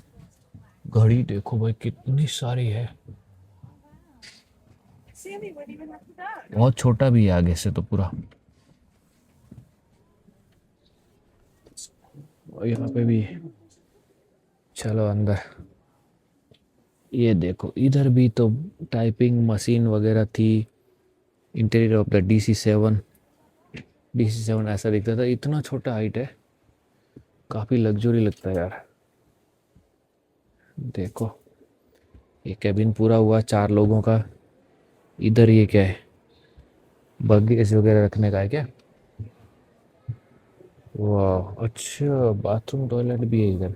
घड़ी देखो भाई कितनी सारी है, बहुत छोटा भी है आगे से तो पूरा। और यहाँ पे भी, चलो अंदर। ये देखो इधर भी तो टाइपिंग मशीन वगैरह थी। इंटीरियर ऑफ द DC-7 ऐसा दिखता था, इतना छोटा हाइट है, काफ़ी लग्जरी लगता है यार। देखो ये कैबिन पूरा हुआ 4 लोगों का। इधर ये क्या है, बगेज वगैरह रखने का है क्या? वाह अच्छा, बाथरूम टॉयलेट भी है इधर।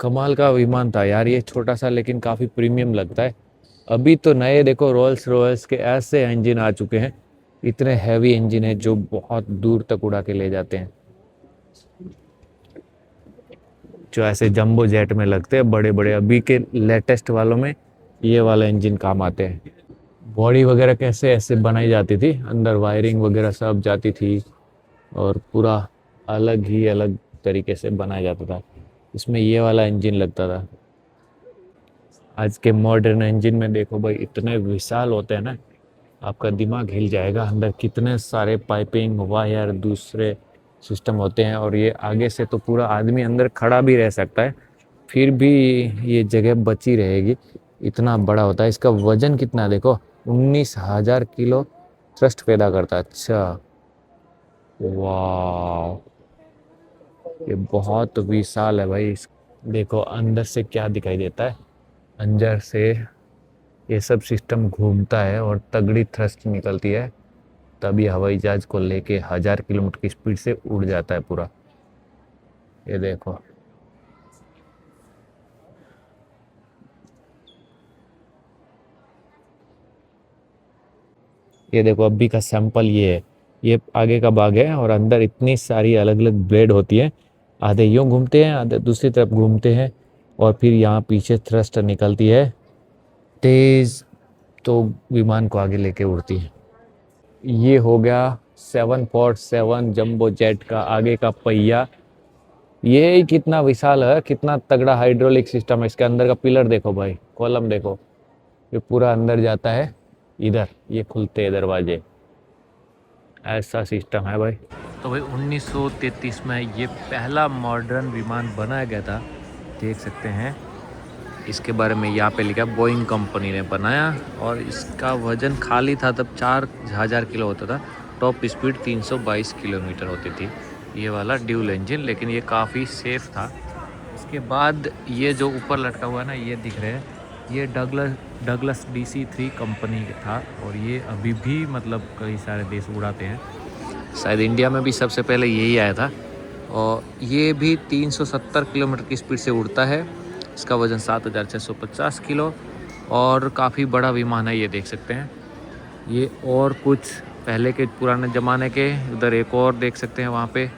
कमाल का विमान था यार ये, छोटा सा लेकिन काफ़ी प्रीमियम लगता है। अभी तो नए देखो रोल्स रॉयल्स के ऐसे इंजन आ चुके हैं, इतने हैवी इंजन है जो बहुत दूर तक उड़ा के ले जाते हैं, जो ऐसे जंबो जेट में लगते हैं बड़े बड़े। अभी के लेटेस्ट वालों में ये वाला इंजन काम आते हैं। बॉडी वगैरह कैसे ऐसे बनाई जाती थी, अंदर वायरिंग वगैरह सब जाती थी, और पूरा अलग ही अलग तरीके से बनाया जाता था। इसमें ये वाला इंजन लगता था। आज के मॉडर्न इंजन में देखो भाई इतने विशाल होते हैं ना, आपका दिमाग हिल जाएगा। अंदर कितने सारे पाइपिंग वायर दूसरे सिस्टम होते हैं, और ये आगे से तो पूरा आदमी अंदर खड़ा भी रह सकता है, फिर भी ये जगह बची रहेगी। इतना बड़ा होता है। इसका वजन कितना है देखो, 19,000 किलो थ्रस्ट पैदा करता है। अच्छा, वाह, ये बहुत विशाल है भाई। देखो अंदर से क्या दिखाई देता है। अंदर से ये सब सिस्टम घूमता है और तगड़ी थ्रस्ट निकलती है, तभी हवाई जहाज को लेके 1,000 किलोमीटर की स्पीड से उड़ जाता है पूरा। ये देखो, ये देखो अभी का सैंपल ये है। ये आगे का भाग है और अंदर इतनी सारी अलग अलग ब्लेड होती है। आधे यूं घूमते हैं, आधे दूसरी तरफ घूमते हैं, और फिर यहाँ पीछे थ्रस्ट निकलती है तेज, तो विमान को आगे लेके उड़ती है। ये हो गया 747 जंबो जेट का आगे का पहिया। ये कितना विशाल है, कितना तगड़ा हाइड्रोलिक सिस्टम है। इसके अंदर का पिलर देखो भाई, कॉलम देखो, ये पूरा अंदर जाता है। इधर ये खुलते हैं दरवाजे, ऐसा सिस्टम है भाई। तो भाई 1933 में ये पहला मॉडर्न विमान बनाया गया था, देख सकते हैं। इसके बारे में यहाँ पे लिखा, बोइंग कंपनी ने बनाया, और इसका वजन खाली था तब 4,000 किलो होता था। टॉप स्पीड 322 किलोमीटर होती थी। ये वाला ड्यूल इंजन, लेकिन ये काफ़ी सेफ था। इसके बाद ये जो ऊपर लटका हुआ है ना, ये दिख रहे हैं, ये डगलस DC-3 कंपनी का था, और ये अभी भी मतलब कई सारे देश उड़ाते हैं। शायद इंडिया में भी सबसे पहले यही आया था, और ये भी 370 किलोमीटर की स्पीड से उड़ता है। इसका वज़न 7,650 किलो, और काफ़ी बड़ा विमान है, ये देख सकते हैं। ये और कुछ पहले के पुराने ज़माने के, उधर एक और देख सकते हैं वहाँ पे।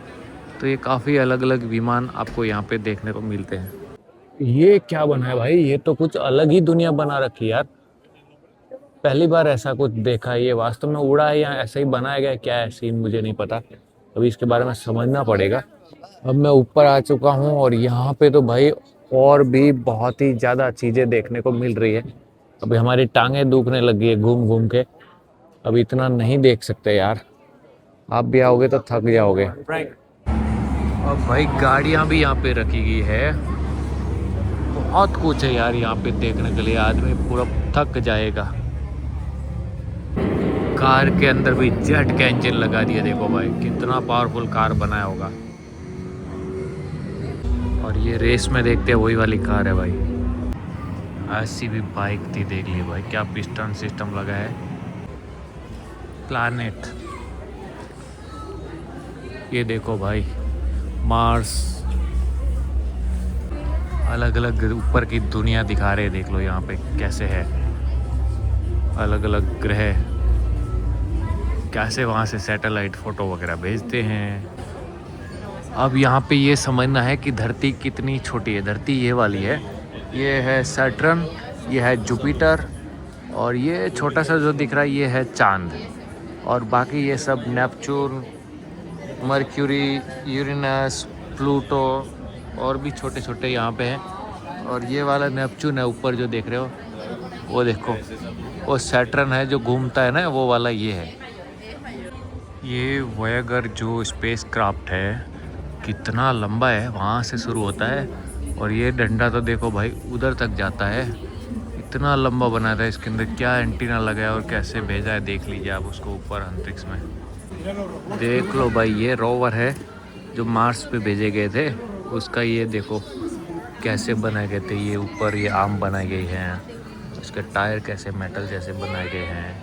तो ये काफ़ी अलग अलग विमान आपको यहाँ पे देखने को मिलते हैं। ये क्या बना है भाई, ये तो कुछ अलग ही दुनिया बना रखी है यार। पहली बार ऐसा कुछ देखा है। ये वास्तव में उड़ा है या ऐसा ही बनाया गया है, क्या है सीन मुझे नहीं पता। अभी इसके बारे में समझना पड़ेगा। अब मैं ऊपर आ चुका हूँ, और यहाँ पे तो भाई और भी बहुत ही ज़्यादा चीज़ें देखने को मिल रही है। अभी हमारी टांगें दुखने लगी है घूम घूम के। अब इतना नहीं देख सकते यार, आप भी आओगे तो थक जाओगे। अब भाई गाड़ियाँ भी यहाँ पे रखी गई है, बहुत कुछ है यार यहाँ पे देखने के लिए, आदमी पूरा थक जाएगा। कार के अंदर भी जेट का इंजन लगा दिया, देखो भाई कितना पावरफुल कार बनाया होगा। और ये रेस में देखते हैं वही वाली कार है भाई। ऐसी भी बाइक थी, देख ली भाई, क्या पिस्टन सिस्टम लगा है। प्लैनेट, ये देखो भाई, मार्स, अलग अलग ऊपर की दुनिया दिखा रहे हैं। देख लो यहाँ पे कैसे है, अलग अलग ग्रह, कैसे वहाँ से सैटेलाइट फ़ोटो वगैरह भेजते हैं। अब यहाँ पे ये समझना है कि धरती कितनी छोटी है। धरती ये वाली है, ये है सैटर्न, ये है जुपिटर, और ये छोटा सा जो दिख रहा है ये है चांद, और बाकी ये सब नेपच्यून, मर्क्यूरी, यूरेनस, प्लूटो, और भी छोटे छोटे यहाँ पे हैं। और ये वाला नेपच्यून है ऊपर जो देख रहे हो, वो देखो, वो सैटर्न है जो घूमता है ना, वो वाला ये है। ये वोयेगर जो स्पेस क्राफ्ट है, कितना लंबा है, वहाँ से शुरू होता है, और ये डंडा तो देखो भाई उधर तक जाता है। इतना लंबा बना था, इसके अंदर क्या एंटीना लगा है और कैसे भेजा है, देख लीजिए आप उसको ऊपर अंतरिक्ष में। देख लो भाई, ये रोवर है जो मार्स पे भेजे गए थे, उसका ये देखो कैसे बनाए गए थे। ये ऊपर ये आर्म बनाए गए हैं, उसके टायर कैसे मेटल जैसे बनाए गए हैं।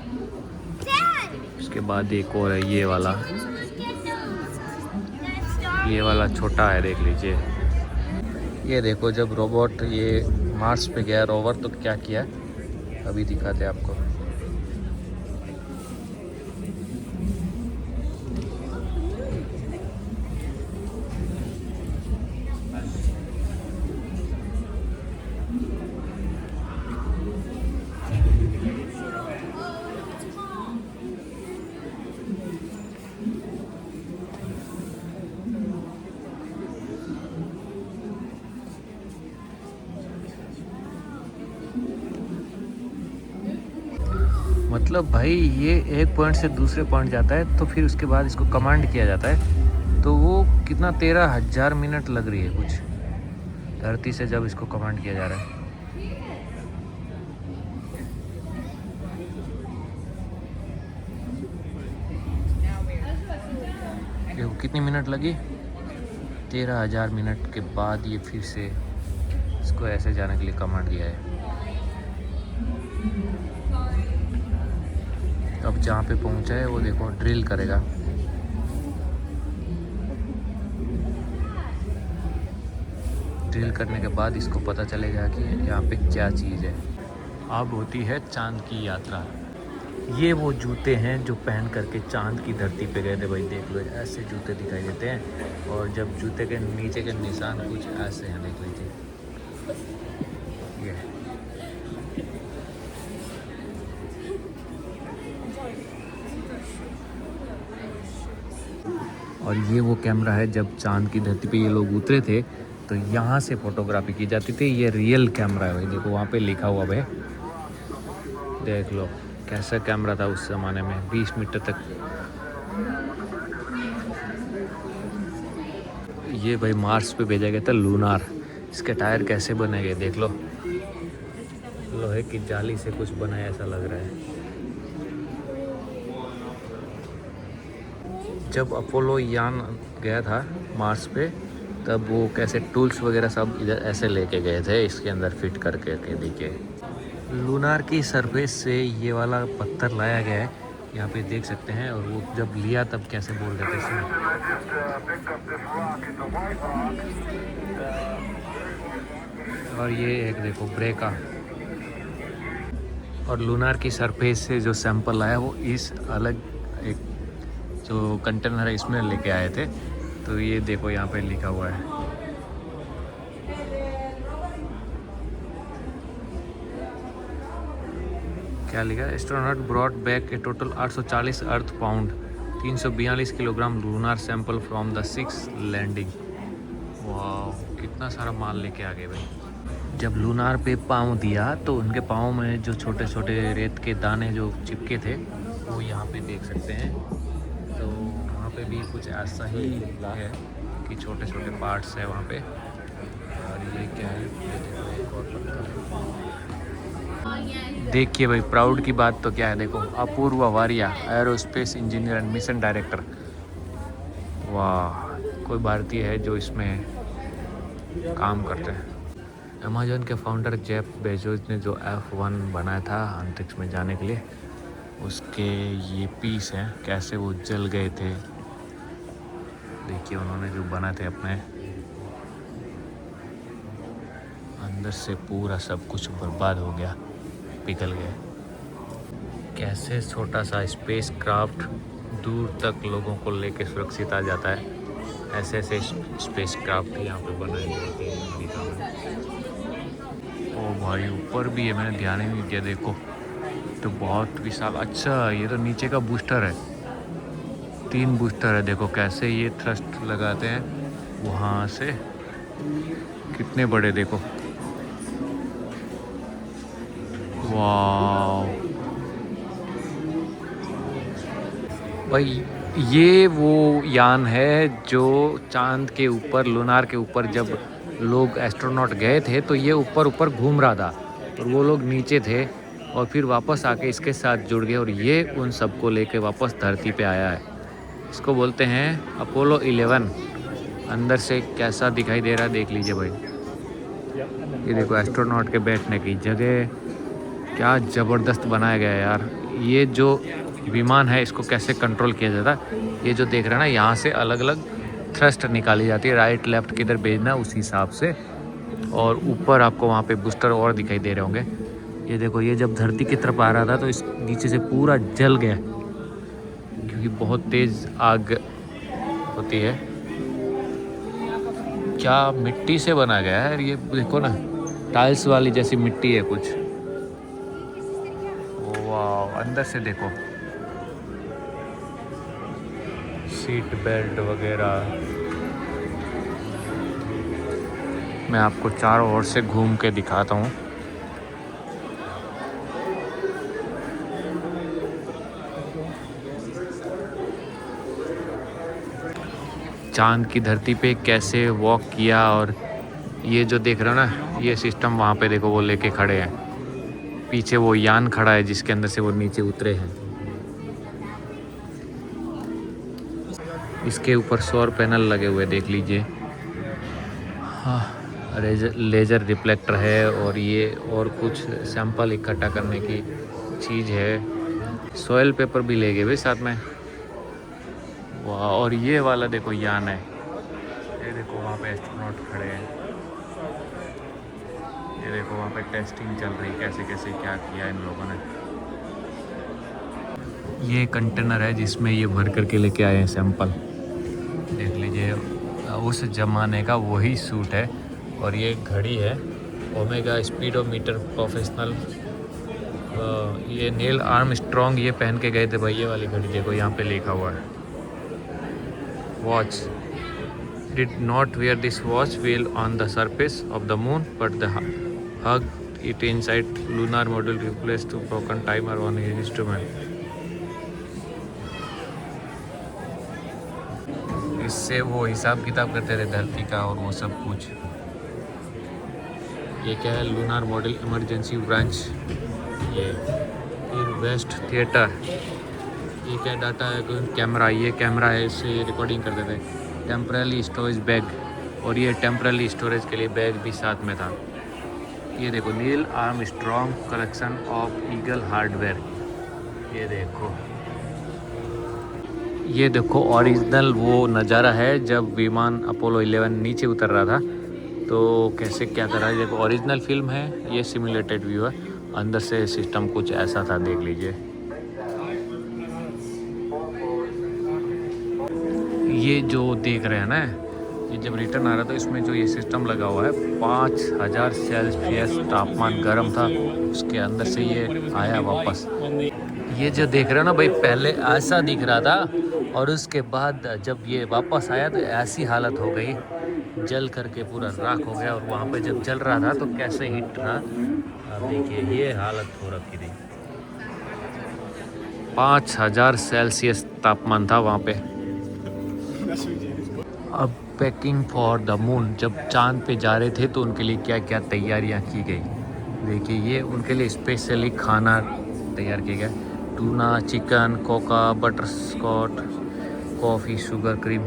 उसके बाद एक और है ये वाला छोटा है, देख लीजिए। ये देखो जब रोबोट ये मार्स पे गया रोवर, तो क्या किया, अभी दिखाते हैं आपको। मतलब भाई ये एक पॉइंट से दूसरे पॉइंट जाता है तो फिर उसके बाद इसको कमांड किया जाता है, तो वो कितना 13,000 मिनट लग रही है कुछ, धरती से जब इसको कमांड किया जा रहा है। कितनी मिनट लगी? 13,000 मिनट के बाद ये फिर से इसको ऐसे जाने के लिए कमांड दिया है। अब जहाँ पे पहुँचा है वो देखो ड्रिल करेगा। ड्रिल करने के बाद इसको पता चलेगा कि यहाँ पे क्या चीज़ है। अब होती है चांद की यात्रा। ये वो जूते हैं जो पहन करके चांद की धरती पे गए थे भाई, देख लो ऐसे जूते दिखाई देते हैं, और जब जूते के नीचे के निशान कुछ ऐसे हैं, देख लीजिए ये। और ये वो कैमरा है, जब चांद की धरती पे ये लोग उतरे थे तो यहाँ से फोटोग्राफी की जाती थी। ये रियल कैमरा है भाई, देखो वहाँ पे लिखा हुआ भाई, देख लो कैसा कैमरा था उस ज़माने में, 20 मीटर तक। ये भाई मार्स पे भेजा गया था लूनार। इसके टायर कैसे बने गए देख लो, लोहे की जाली से कुछ बनाया ऐसा लग रहा है। जब अपोलो यान गया था मार्स पे, तब वो कैसे टूल्स वगैरह सब इधर ऐसे लेके गए थे, इसके अंदर फिट करके के देखिए। लूनार की सरफेस से ये वाला पत्थर लाया गया है, यहाँ पे देख सकते हैं। और वो जब लिया तब कैसे बोल रहे थे इसमें। और ये एक देखो ब्रेका। और लूनार की सरफेस से जो सैंपल आया वो इस अलग एक जो कंटेनर है इसमें लेके आए थे। तो ये देखो यहाँ पे लिखा हुआ है, क्या लिखा है, astronaut brought back a total 840 earth pound 342 kilogram lunar sample from the 6th landing. वाह, कितना सारा माल लेके आ गए भाई। जब लूनार पे पाँव दिया तो उनके पाँव में जो छोटे छोटे रेत के दाने जो चिपके थे वो यहाँ पे देख सकते हैं। तो वहाँ पे भी कुछ ऐसा ही है कि छोटे छोटे पार्ट्स है वहाँ पे। और ये क्या है, ये देखो एक और पत्थर है। देखिए भाई, प्राउड की बात तो क्या है, देखो Apurva Variya, aerospace engineer and mission director. वाह, कोई भारतीय है जो इसमें काम करते हैं। अमेजन के फाउंडर जेफ बेजोस ने जो F1 बनाया था अंतरिक्ष में जाने के लिए, उसके ये पीस हैं, कैसे वो जल गए थे। देखिए उन्होंने जो बनाए थे अपने, अंदर से पूरा सब कुछ बर्बाद हो गया, पिघल गया। कैसे छोटा सा स्पेस क्राफ्ट दूर तक लोगों को लेके सुरक्षित आ जाता है, ऐसे ऐसे स्पेस क्राफ्ट यहाँ पे बनाए गए थे अमेरिका में। ओ भाई, ऊपर भी है, मैंने ध्यान ही नहीं दिया, देखो तो बहुत विशाल। अच्छा, ये तो नीचे का बूस्टर है, 3 बूस्टर है, देखो कैसे ये थ्रस्ट लगाते हैं वहाँ से, कितने बड़े देखो। वाह भाई, ये वो यान है जो चांद के ऊपर, लूनार के ऊपर जब लोग एस्ट्रोनॉट गए थे तो ये ऊपर ऊपर घूम रहा था और वो लोग नीचे थे, और फिर वापस आके इसके साथ जुड़ गए और ये उन सबको लेके वापस धरती पे आया है। इसको बोलते हैं अपोलो 11। अंदर से कैसा दिखाई दे रहा है देख लीजिए भाई, ये देखो एस्ट्रोनॉट के बैठने की जगह, क्या ज़बरदस्त बनाया गया है यार। ये जो विमान है इसको कैसे कंट्रोल किया जाता है, ये जो देख रहे हैं ना, यहाँ से अलग अलग थ्रस्ट निकाली जाती है, राइट लेफ्ट किधर भेजना उस हिसाब से। और ऊपर आपको वहाँ पे बूस्टर और दिखाई दे रहे होंगे। ये देखो, ये जब धरती की तरफ आ रहा था तो इस नीचे से पूरा जल गया, क्योंकि बहुत तेज़ आग होती है। क्या मिट्टी से बना गया है ये, देखो ना, टाइल्स वाली जैसी मिट्टी है कुछ। वाह, अंदर से देखो, सीट बेल्ट वगैरह। मैं आपको चारों ओर से घूम के दिखाता हूँ। चांद की धरती पे कैसे वॉक किया। और ये जो देख रहे हो ना, ये सिस्टम वहाँ पे देखो वो लेके खड़े हैं। पीछे वो यान खड़ा है जिसके अंदर से वो नीचे उतरे हैं। इसके ऊपर सौर पैनल लगे हुए देख लीजिए। हाँ, लेज़र रिफ्लेक्टर है और ये और कुछ सैंपल इकट्ठा करने की चीज़ है। सॉयल पेपर भी ले गए भाई साथ में। वाह, और ये वाला देखो यान है। ये देखो वहाँ पे एस्ट्रोनॉट खड़े हैं। ये देखो वहाँ पे टेस्टिंग चल रही, कैसे कैसे क्या किया इन लोगों ने। ये कंटेनर है जिसमें ये भर करके लेके आए हैं सैंपल। देख लीजिए, उस ज़माने का वही सूट है। और ये घड़ी है, ओमेगा स्पीडोमीटर प्रोफेशनल। ये नील आर्मस्ट्रॉन्ग ये पहन के गए थे भाई। ये वाली घड़ी देखो यहाँ पे लिखा हुआ है, watch did not wear this watch while on the surface of the moon, but the hugged it inside lunar module replaced to broken timer on his instrument. इससे वो हिसाब किताब करते थे धरती का और वो सब कुछ। ये क्या है, लूनार मॉडल इमरजेंसी ब्रांच। ये फिर वेस्ट थिएटर। ये क्या डाटा है, कैमरा। ये कैमरा है, इससे ये रिकॉर्डिंग करते थे। टेम्पररी स्टोरेज बैग, और ये टेम्पररी स्टोरेज के लिए बैग भी साथ में था। ये देखो, Neil Armstrong collection of eagle hardware. ये देखो ओरिजिनल वो नज़ारा है जब विमान अपोलो 11 नीचे उतर रहा था तो कैसे क्या कर रहा है। देखो ओरिजिनल फिल्म है, ये सिमुलेटेड व्यू है। अंदर से सिस्टम कुछ ऐसा था, देख लीजिए। ये जो देख रहे हैं ना, ये जब रिटर्न आ रहा था इसमें जो ये सिस्टम लगा हुआ है, 5000 सेल्सियस तापमान गर्म था, उसके अंदर से ये आया वापस। ये जो देख रहे हो ना भाई, पहले ऐसा दिख रहा था और उसके बाद जब ये वापस आया तो ऐसी हालत हो गई, जल करके पूरा राख हो गया। और वहाँ पे जब जल रहा था तो कैसे हिट रहा, अब देखिए ये हालत हो रखी थी। 5000 सेल्सियस तापमान था वहाँ पे। अब पैकिंग फॉर द मून, जब चांद पे जा रहे थे तो उनके लिए क्या क्या तैयारियाँ की गई। देखिए ये उनके लिए स्पेशली खाना तैयार किया गया। Tuna, chicken, cocoa, butterscotch, coffee, sugar, cream,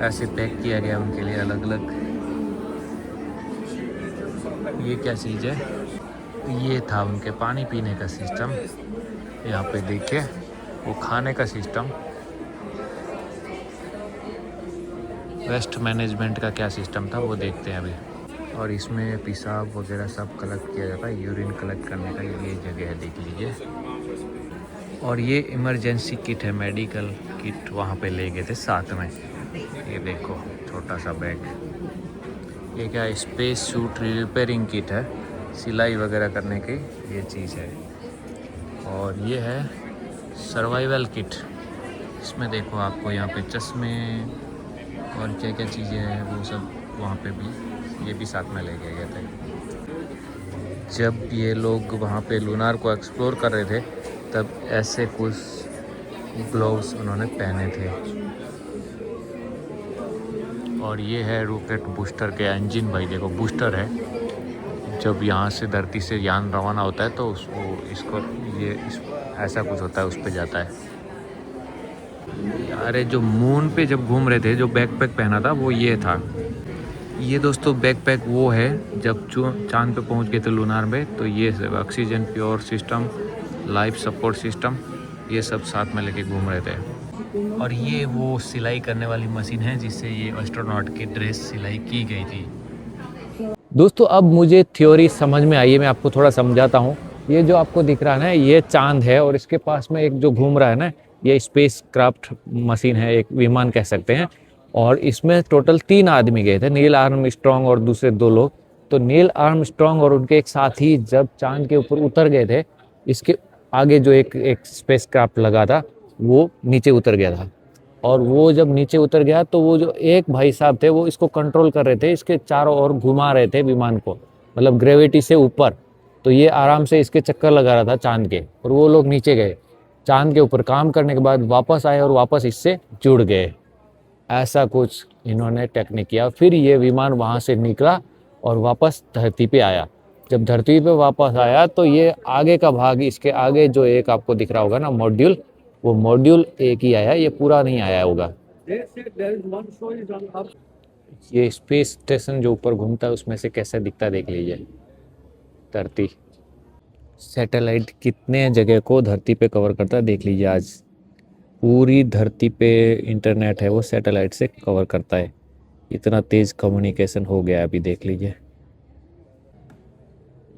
ऐसे पैक किया गया उनके लिए अलग अलग। ये क्या चीज़ है, ये था उनके पानी पीने का सिस्टम। यहाँ पे देखिए वो खाने का सिस्टम। वेस्ट मैनेजमेंट का क्या सिस्टम था वो देखते हैं अभी। और इसमें पेशाब वगैरह सब कलेक्ट किया जाता है, यूरिन कलेक्ट करने का ये जगह है, देख लीजिए। और ये इमरजेंसी किट है, मेडिकल किट वहाँ पे ले गए थे साथ में। ये देखो छोटा सा बैग। ये क्या, स्पेस सूट रिपेयरिंग किट है, सिलाई वगैरह करने की ये चीज़ है। और ये है सर्वाइवल किट। इसमें देखो आपको यहाँ पे चश्मे और क्या क्या चीज़ें हैं वो सब वहाँ पे भी, ये भी साथ में ले गए थे। जब ये लोग वहाँ पे लूनार को एक्सप्लोर कर रहे थे तब ऐसे कुछ ग्लोव्स उन्होंने पहने थे। और ये है रॉकेट बूस्टर के इंजन भाई, देखो बूस्टर है। जब यहाँ से धरती से यान रवाना होता है तो इसको ऐसा कुछ होता है, उस पर जाता है। अरे जो मून पे जब घूम रहे थे, जो बैकपैक पहना था वो ये था। ये दोस्तों बैकपैक वो है जब चांद पे पहुँच गए थे लूनार में, तो ये oxygen pure system, life support system, ये सब साथ में लेके घूम रहे थे। और ये वो सिलाई करने वाली मशीन है जिससे ये एस्ट्रोनॉट की ड्रेस सिलाई की गई थी। दोस्तों अब मुझे थ्योरी समझ में आई है, मैं आपको थोड़ा समझाता हूँ। ये जो आपको दिख रहा है ना, ये चांद है और इसके पास में एक जो घूम रहा है ना, ये स्पेस क्राफ्ट मशीन है, एक विमान कह सकते हैं। और इसमें टोटल 3 आदमी गए थे, नील आर्मस्ट्रॉन्ग और दूसरे 2 लोग। तो नील आर्मस्ट्रॉन्ग और उनके एक साथी जब चांद के ऊपर उतर गए थे, इसके आगे जो एक स्पेस क्राफ्ट लगा था वो नीचे उतर गया था। और वो जब नीचे उतर गया तो वो जो एक भाई साहब थे वो इसको कंट्रोल कर रहे थे, इसके चारों ओर घुमा रहे थे विमान को, मतलब ग्रेविटी से ऊपर। तो ये आराम से इसके चक्कर लगा रहा था चांद के। और वो लोग नीचे गए, चांद के ऊपर काम करने के बाद वापस आए और वापस इससे जुड़ गए। ऐसा कुछ इन्होंने टेक्निक किया। फिर ये विमान वहाँ से निकला और वापस धरती पे आया। जब धरती पे वापस आया तो ये आगे का भाग, इसके आगे जो एक आपको दिख रहा होगा ना मॉड्यूल, वो मॉड्यूल एक ही आया, ये पूरा नहीं आया होगा। ये स्पेस स्टेशन जो ऊपर घूमता है उसमें से कैसा दिखता देख लीजिए। धरती सैटेलाइट कितने जगह को धरती पे कवर करता है देख लीजिए। आज पूरी धरती पे इंटरनेट है वो सैटेलाइट से कवर करता है। इतना तेज कम्युनिकेशन हो गया है अभी, देख लीजिए।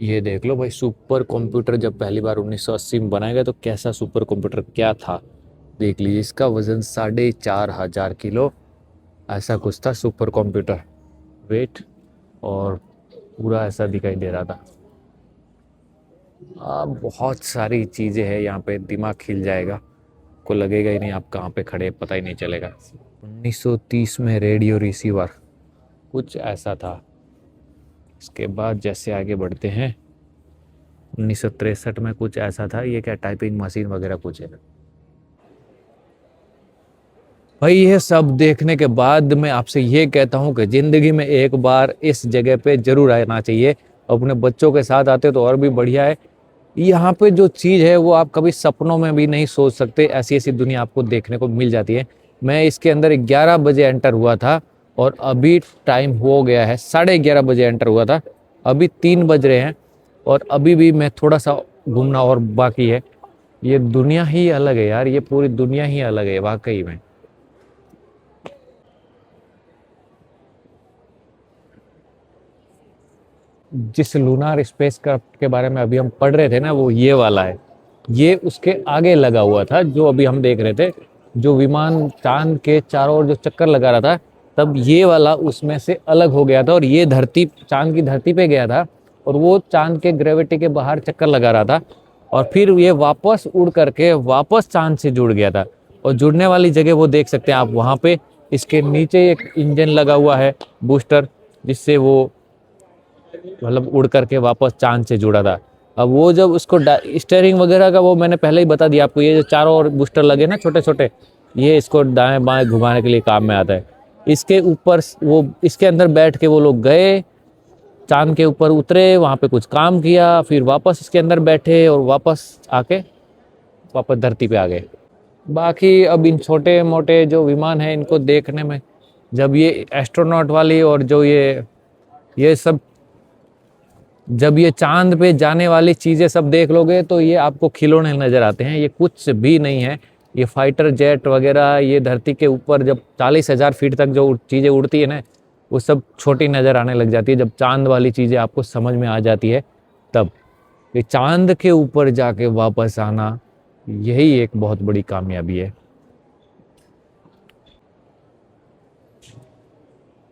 ये देख लो भाई, सुपर कंप्यूटर जब पहली बार 1980 में बनाया गया तो कैसा सुपर कंप्यूटर क्या था देख लीजिए। इसका वजन 4,500 किलो ऐसा कुछ था सुपर कंप्यूटर वेट, और पूरा ऐसा दिखाई दे रहा था। बहुत सारी चीज़ें हैं यहाँ पे, दिमाग खिल जाएगा, को लगेगा ही नहीं आप कहाँ पे खड़े, पता ही नहीं चलेगा। 1930 में रेडियो रिसीवर कुछ ऐसा था। इसके बाद जैसे आगे बढ़ते हैं, 1963 में कुछ ऐसा था। ये क्या टाइपिंग मशीन वगैरह कुछ है भाई। ये सब देखने के बाद मैं आपसे ये कहता हूँ कि ज़िंदगी में एक बार इस जगह पे ज़रूर आना चाहिए। अपने बच्चों के साथ आते तो और भी बढ़िया है। यहाँ पे जो चीज़ है वो आप कभी सपनों में भी नहीं सोच सकते, ऐसी ऐसी दुनिया आपको देखने को मिल जाती है। मैं इसके अंदर 11 बजे एंटर हुआ था और अभी टाइम हो गया है 11:30 बजे एंटर हुआ था, अभी 3 बज रहे हैं और अभी भी मैं थोड़ा सा घूमना और बाकी है। ये दुनिया ही अलग है यार, ये पूरी दुनिया ही अलग है वाकई में। जिस लूनार स्पेसक्राफ्ट के बारे में अभी हम पढ़ रहे थे ना, वो ये वाला है। ये उसके आगे लगा हुआ था जो अभी हम देख रहे थे। जो विमान चांद के चारों ओर जो चक्कर लगा रहा था, तब ये वाला उसमें से अलग हो गया था और ये धरती, चांद की धरती पे गया था और वो चांद के ग्रेविटी के बाहर चक्कर लगा रहा था और फिर ये वापस उड़ करके वापस चांद से जुड़ गया था। और जुड़ने वाली जगह वो देख सकते हैं आप वहाँ पे, इसके नीचे एक इंजन लगा हुआ है बूस्टर, जिससे वो मतलब उड़ करके वापस चांद से जुड़ा था। अब वो जब उसको स्टेयरिंग वगैरह का वो मैंने पहले ही बता दिया आपको, ये जो चारों ओर बूस्टर लगे ना छोटे छोटे, ये इसको दाएं बाएं घुमाने के लिए काम में आता है। इसके ऊपर वो, इसके अंदर बैठ के वो लोग गए, चांद के ऊपर उतरे, वहाँ पे कुछ काम किया, फिर वापस इसके अंदर बैठे और वापस आके वापस धरती पे आ गए। बाकी अब इन छोटे मोटे जो विमान हैं इनको देखने में, जब ये एस्ट्रोनॉट वाली और जो ये सब, जब ये चांद पे जाने वाली चीज़ें सब देख लोगे तो ये आपको खिलौने नज़र आते हैं, ये कुछ भी नहीं है। ये फाइटर जेट वगैरह, ये धरती के ऊपर जब 40,000 फीट तक जो चीज़ें उड़ती है ना, वो सब छोटी नज़र आने लग जाती है। जब चांद वाली चीज़ें आपको समझ में आ जाती है तब। ये चांद के ऊपर जाके वापस आना, यही एक बहुत बड़ी कामयाबी है।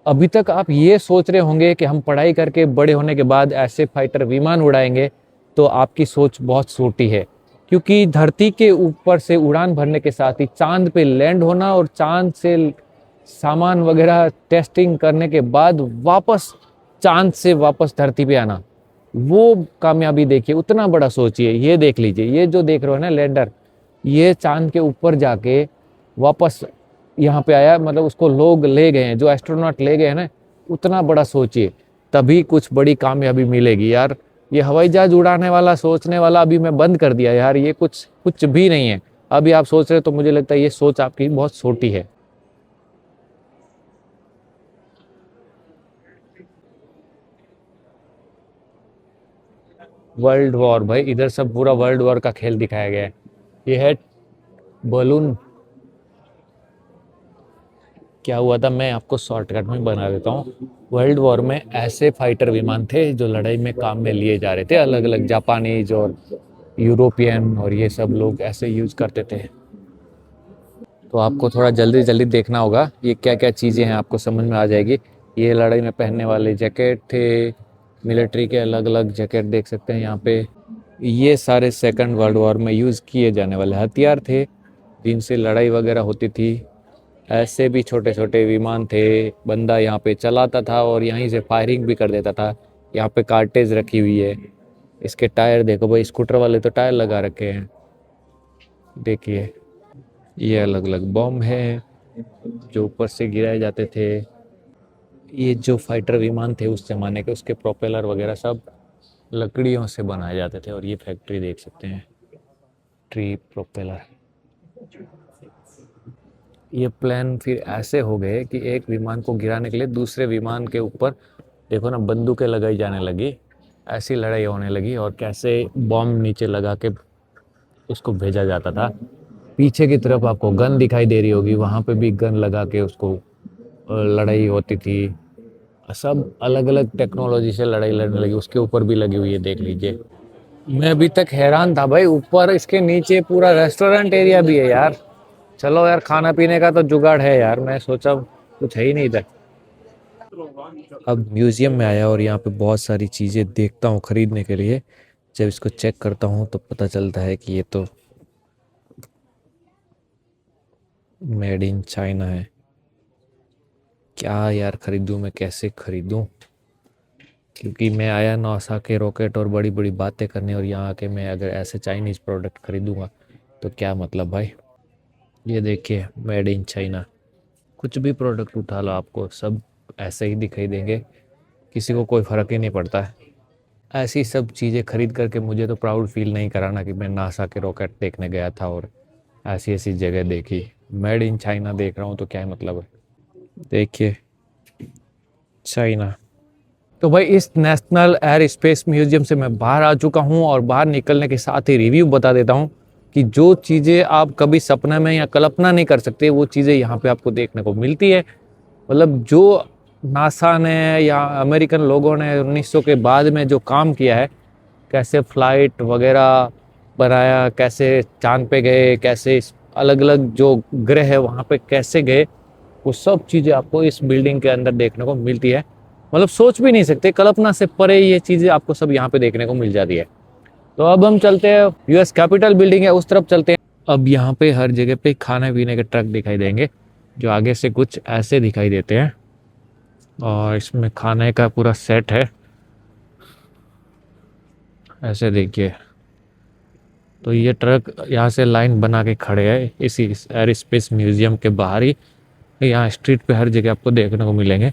अभी तक आप ये सोच रहे होंगे कि हम पढ़ाई करके बड़े होने के बाद ऐसे फाइटर विमान उड़ाएंगे, तो आपकी सोच बहुत छोटी है। क्योंकि धरती के ऊपर से उड़ान भरने के साथ ही चांद पे लैंड होना और चांद से सामान वगैरह टेस्टिंग करने के बाद वापस चांद से वापस धरती पे आना, वो कामयाबी देखिए, उतना बड़ा सोचिए। ये देख लीजिए, ये जो देख रहे हो ना लैंडर, ये चांद के ऊपर जाके वापस यहाँ पे आया, मतलब उसको लोग ले गए हैं, जो एस्ट्रोनॉट ले गए हैं ना, उतना बड़ा सोचिए, तभी कुछ बड़ी कामयाबी मिलेगी यार। ये हवाई जहाज उड़ाने वाला सोचने वाला अभी मैं बंद कर दिया यार, ये कुछ कुछ भी नहीं है। अभी आप सोच रहे हो तो मुझे लगता है ये सोच आपकी बहुत छोटी है। वर्ल्ड वॉर भाई, इधर सब पूरा वर्ल्ड वॉर का खेल दिखाया गया है। ये है बलून। क्या हुआ था मैं आपको शॉर्टकट में बना देता हूँ। वर्ल्ड वॉर में ऐसे फाइटर विमान थे जो लड़ाई में काम में लिए जा रहे थे, अलग अलग जापानीज और यूरोपियन और ये सब लोग ऐसे यूज करते थे। तो आपको थोड़ा जल्दी जल्दी देखना होगा, ये क्या क्या चीज़ें हैं आपको समझ में आ जाएगी। ये लड़ाई में पहनने वाले जैकेट थे, मिलिट्री के अलग अलग जैकेट देख सकते हैं यहाँ पे। ये सारे सेकंड वर्ल्ड वॉर में यूज़ किए जाने वाले हथियार थे जिनसे लड़ाई वगैरह होती थी। ऐसे भी छोटे छोटे विमान थे, बंदा यहाँ पे चलाता था और यहीं से फायरिंग भी कर देता था। यहाँ पे कार्टेज रखी हुई है। इसके टायर देखो भाई, स्कूटर वाले तो टायर लगा रखे हैं, देखिए। ये अलग अलग बॉम्ब है, जो ऊपर से गिराए जाते थे। ये जो फाइटर विमान थे उस जमाने के, उसके प्रोपेलर वगैरह सब लकड़ियों से बनाए जाते थे। और ये फैक्ट्री देख सकते हैं, ट्री प्रोपेलर। ये प्लान फिर ऐसे हो गए कि एक विमान को गिराने के लिए दूसरे विमान के ऊपर देखो ना बंदूकें लगाई जाने लगी, ऐसी लड़ाई होने लगी। और कैसे बॉम्ब नीचे लगा के उसको भेजा जाता था। पीछे की तरफ आपको गन दिखाई दे रही होगी, वहाँ पे भी गन लगा के उसको लड़ाई होती थी। सब अलग अलग टेक्नोलॉजी से लड़ाई लड़ने लगी, उसके ऊपर भी लगी हुई है, देख लीजिए। मैं अभी तक हैरान था भाई, ऊपर इसके नीचे पूरा रेस्टोरेंट एरिया भी है यार। चलो यार, खाना पीने का तो जुगाड़ है यार, मैं सोचा कुछ है ही नहीं इधर। अब म्यूजियम में आया और यहाँ पे बहुत सारी चीज़ें देखता हूँ खरीदने के लिए। जब इसको चेक करता हूँ तो पता चलता है कि ये तो मेड इन चाइना है। क्या यार खरीदूं, मैं कैसे खरीदूं? क्योंकि मैं आया नासा के रॉकेट और बड़ी बड़ी बातें करने, और यहाँ आके मैं अगर ऐसे चाइनीज़ प्रोडक्ट खरीदूंगा तो क्या मतलब भाई। ये देखिए, मेड इन चाइना। कुछ भी प्रोडक्ट उठा लो, आपको सब ऐसे ही दिखाई देंगे, किसी को कोई फ़र्क ही नहीं पड़ता है। ऐसी सब चीज़ें खरीद करके मुझे तो प्राउड फील नहीं कराना कि मैं नासा के रॉकेट देखने गया था और ऐसी ऐसी जगह देखी। मेड इन चाइना देख रहा हूँ तो क्या मतलब है। देखिए, चाइना। तो भाई इस नेशनल एयर स्पेस म्यूजियम से मैं बाहर आ चुका हूँ, और बाहर निकलने के साथ ही रिव्यू बता देता हूँ कि जो चीज़ें आप कभी सपने में या कल्पना नहीं कर सकते वो चीज़ें यहाँ पे आपको देखने को मिलती है। मतलब जो नासा ने या अमेरिकन लोगों ने 1900 के बाद में जो काम किया है, कैसे फ्लाइट वगैरह बनाया, कैसे चांद पे गए, कैसे अलग अलग जो ग्रह है वहाँ पे कैसे गए, वो सब चीज़ें आपको इस बिल्डिंग के अंदर देखने को मिलती है। मतलब सोच भी नहीं सकते, कल्पना से परे ये चीज़ें आपको सब यहाँ पे देखने को मिल जाती है। तो अब हम चलते हैं, यूएस कैपिटल बिल्डिंग है उस तरफ चलते हैं। अब यहाँ पे हर जगह पे खाने पीने के ट्रक दिखाई देंगे, जो आगे से कुछ ऐसे दिखाई देते हैं, और इसमें खाने का पूरा सेट है। ऐसे देखिए, तो ये ट्रक यहाँ से लाइन बना के खड़े हैं इसी एयर स्पेस म्यूजियम के बाहर ही। यहाँ स्ट्रीट पे हर जगह आपको देखने को मिलेंगे।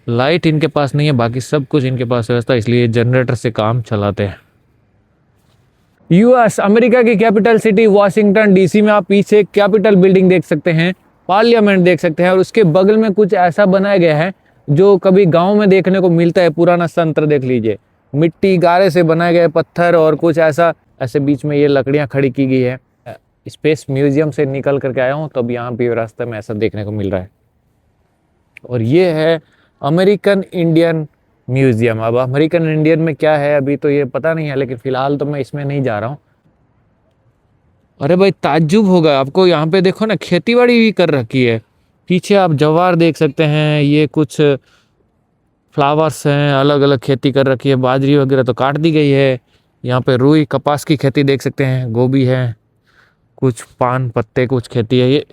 लाइट इनके पास नहीं है, बाकी सब कुछ इनके पास व्यवस्था, इसलिए जनरेटर से काम चलाते हैं। यूएस अमेरिका की कैपिटल सिटी वॉशिंगटन डीसी में आप पीछे कैपिटल बिल्डिंग देख सकते हैं, पार्लियामेंट देख सकते हैं, और उसके बगल में कुछ ऐसा बनाया गया है जो कभी गांव में देखने को मिलता है। पुराना संत्र देख लीजिए, मिट्टी गारे से बनाए गए पत्थर और कुछ ऐसा, ऐसे बीच में ये लकड़ियां खड़ी की गई है। स्पेस म्यूजियम से निकल करके आया हूँ, तब यहाँ भी रास्ते में ऐसा देखने को मिल रहा है। और ये है अमेरिकन इंडियन म्यूजियम। अब अमेरिकन इंडियन में क्या है अभी तो ये पता नहीं है, लेकिन फिलहाल तो मैं इसमें नहीं जा रहा हूँ। अरे भाई ताज्जुब होगा आपको, यहाँ पे देखो ना खेती बाड़ी भी कर रखी है। पीछे आप ज्वार देख सकते हैं, ये कुछ फ्लावर्स हैं, अलग अलग खेती कर रखी है। बाजरी वगैरह तो काट दी गई है। यहाँ पे रुई कपास की खेती देख सकते हैं, गोभी है, कुछ पान पत्ते कुछ खेती है। ये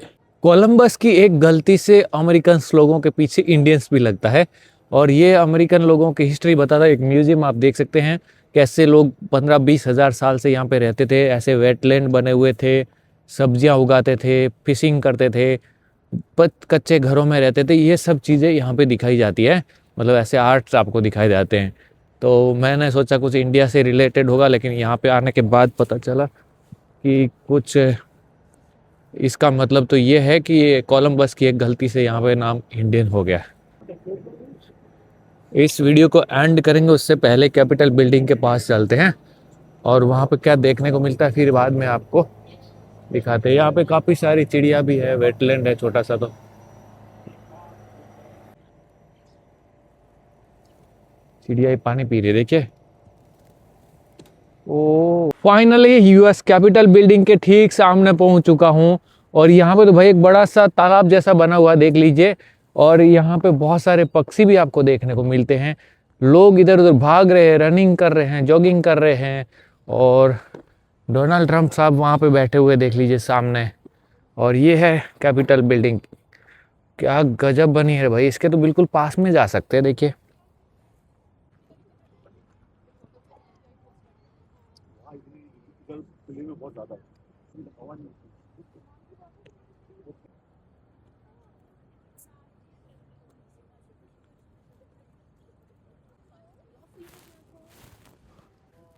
कोलंबस की एक गलती से अमेरिकन लोगों के पीछे इंडियंस भी लगता है, और ये अमेरिकन लोगों की हिस्ट्री बताता है। एक म्यूजियम आप देख सकते हैं, कैसे लोग 15-20 हज़ार साल से यहाँ पे रहते थे, ऐसे वेटलैंड बने हुए थे, सब्जियाँ उगाते थे, फिशिंग करते थे, कच्चे घरों में रहते थे। ये सब चीज़ें यहाँ पे दिखाई जाती है, मतलब ऐसे आर्ट्स आपको दिखाई जाते हैं। तो मैंने सोचा कुछ इंडिया से रिलेटेड होगा, लेकिन यहाँ पे आने के बाद पता चला कि कुछ इसका मतलब तो ये है कि ये कोलंबस की एक गलती से यहाँ पे नाम इंडियन हो गया। इस वीडियो को एंड करेंगे उससे पहले कैपिटल बिल्डिंग के पास चलते हैं, और वहाँ पे क्या देखने को मिलता है फिर बाद में आपको दिखाते हैं। यहाँ पे काफ़ी सारी चिड़िया भी है, वेटलैंड है छोटा सा। तो चिड़िया ही पानी पी रही है देखिए। ओ फाइनली यूएस कैपिटल बिल्डिंग के ठीक सामने पहुंच चुका हूं, और यहाँ पे तो भाई एक बड़ा सा तालाब जैसा बना हुआ है, देख लीजिए। और यहाँ पे बहुत सारे पक्षी भी आपको देखने को मिलते हैं। लोग इधर उधर भाग रहे हैं, रनिंग कर रहे हैं, जॉगिंग कर रहे हैं। और डोनाल्ड ट्रंप साहब वहाँ पे बैठे हुए देख लीजिए सामने। और ये है कैपिटल बिल्डिंग, क्या गजब बनी है भाई, इसके तो बिल्कुल पास में जा सकते हैं देखिए।